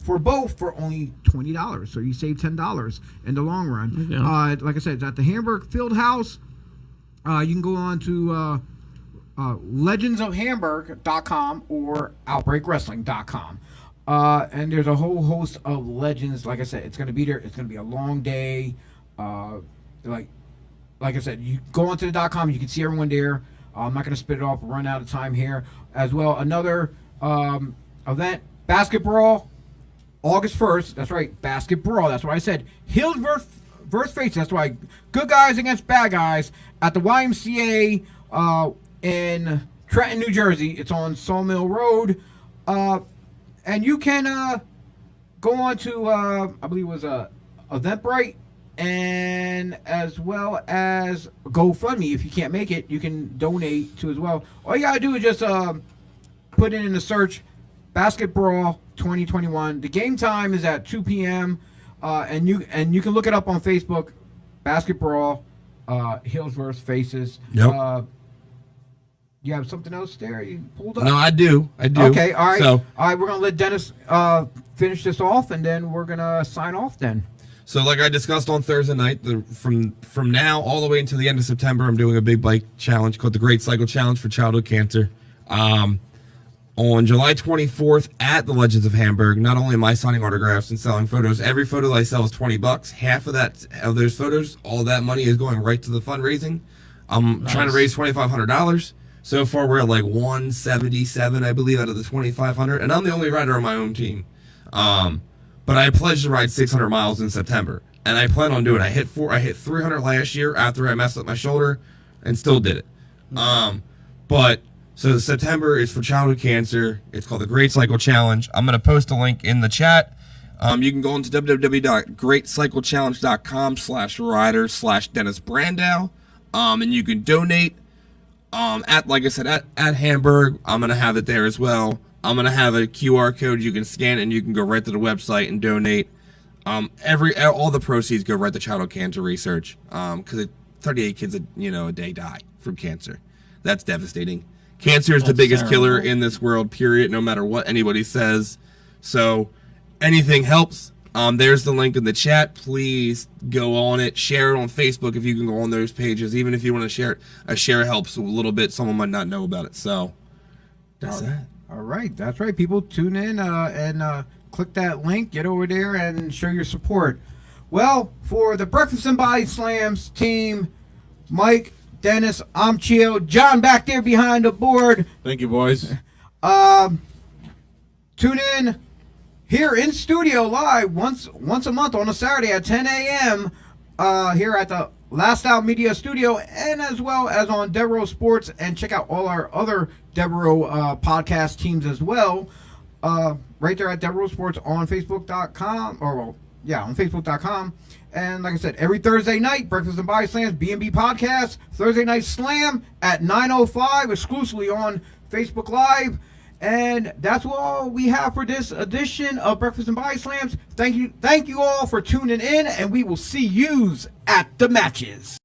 Speaker 1: for both for only $20, so you save $10 in the long run.
Speaker 2: Yeah.
Speaker 1: Like I said, it's at the Hamburg Field House, You can go on to legendsofhamburg.com or outbreakwrestling.com. And there's a whole host of legends. Like I said, it's going to be there. It's going to be a long day. Like I said, you go onto the .com, you can see everyone there. I'm not going to spit it off. We'll run out of time here. As well, another event, Basketball, August 1st. That's right, Basketball. That's what I said. Heels versus faces. That's why good guys against bad guys at the YMCA in Trenton, New Jersey. It's on Sawmill Road. And you can go on to, I believe it was Eventbrite, and as well as GoFundMe. If you can't make it, you can donate to as well. All you got to do is just put it in the search, Basketball 2021. The game time is at 2 p.m. And you can look it up on Facebook, Basketball, Heels vs. Faces.
Speaker 3: Yep.
Speaker 1: You have something else there you pulled up?
Speaker 3: No, I do.
Speaker 1: Okay, all right.
Speaker 3: So,
Speaker 1: All right, we're going to let Dennis finish this off, and then we're going to sign off then.
Speaker 3: So like I discussed on Thursday night, from now all the way until the end of September, I'm doing a big bike challenge called the Great Cycle Challenge for Childhood Cancer. On July 24th at the Legends of Hamburg, not only am I signing autographs and selling photos, every photo that I sell is $20. Half of those photos, all that money is going right to the fundraising. I'm trying to raise $2,500. So far, we're at like 177, I believe, out of the 2,500, and I'm the only rider on my own team. But I pledged to ride 600 miles in September, and I plan on doing it. I hit 300 last year after I messed up my shoulder, and still did it. So September is for childhood cancer. It's called the Great Cycle Challenge. I'm going to post a link in the chat. You can go into www.greatcyclechallenge.com/rider/Dennis Brandow, and you can donate. Like I said, at Hamburg, I'm going to have it there as well. I'm going to have a QR code you can scan, and you can go right to the website and donate. All the proceeds go right to childhood cancer research, because 38 kids a day die from cancer. That's devastating. Cancer is the biggest killer in this world, period, no matter what anybody says. So anything helps. There's the link in the chat. Please go on it. Share it on Facebook if you can go on those pages. Even if you want to share it, a share helps a little bit. Someone might not know about it. So that's that.
Speaker 1: All right. That's right, people. Tune in and click that link. Get over there and show your support. Well, for the Breakfast and Body Slams team, Mike, Dennis, I'm Chio. John back there behind the board.
Speaker 4: Thank you, boys.
Speaker 1: Tune in here in studio live once a month on a Saturday at 10 a.m. Here at the Last Out Media Studio, and as well as on Devereaux Sports, and check out all our other Devereaux podcast teams as well. Right there at Devereaux Sports on Facebook.com, on Facebook.com. And like I said, every Thursday night, Breakfast and Body Slams, B&B Podcast, Thursday Night Slam at 9:05, exclusively on Facebook Live. And that's all we have for this edition of Breakfast and Body Slams. Thank you all for tuning in, and we will see yous at the matches.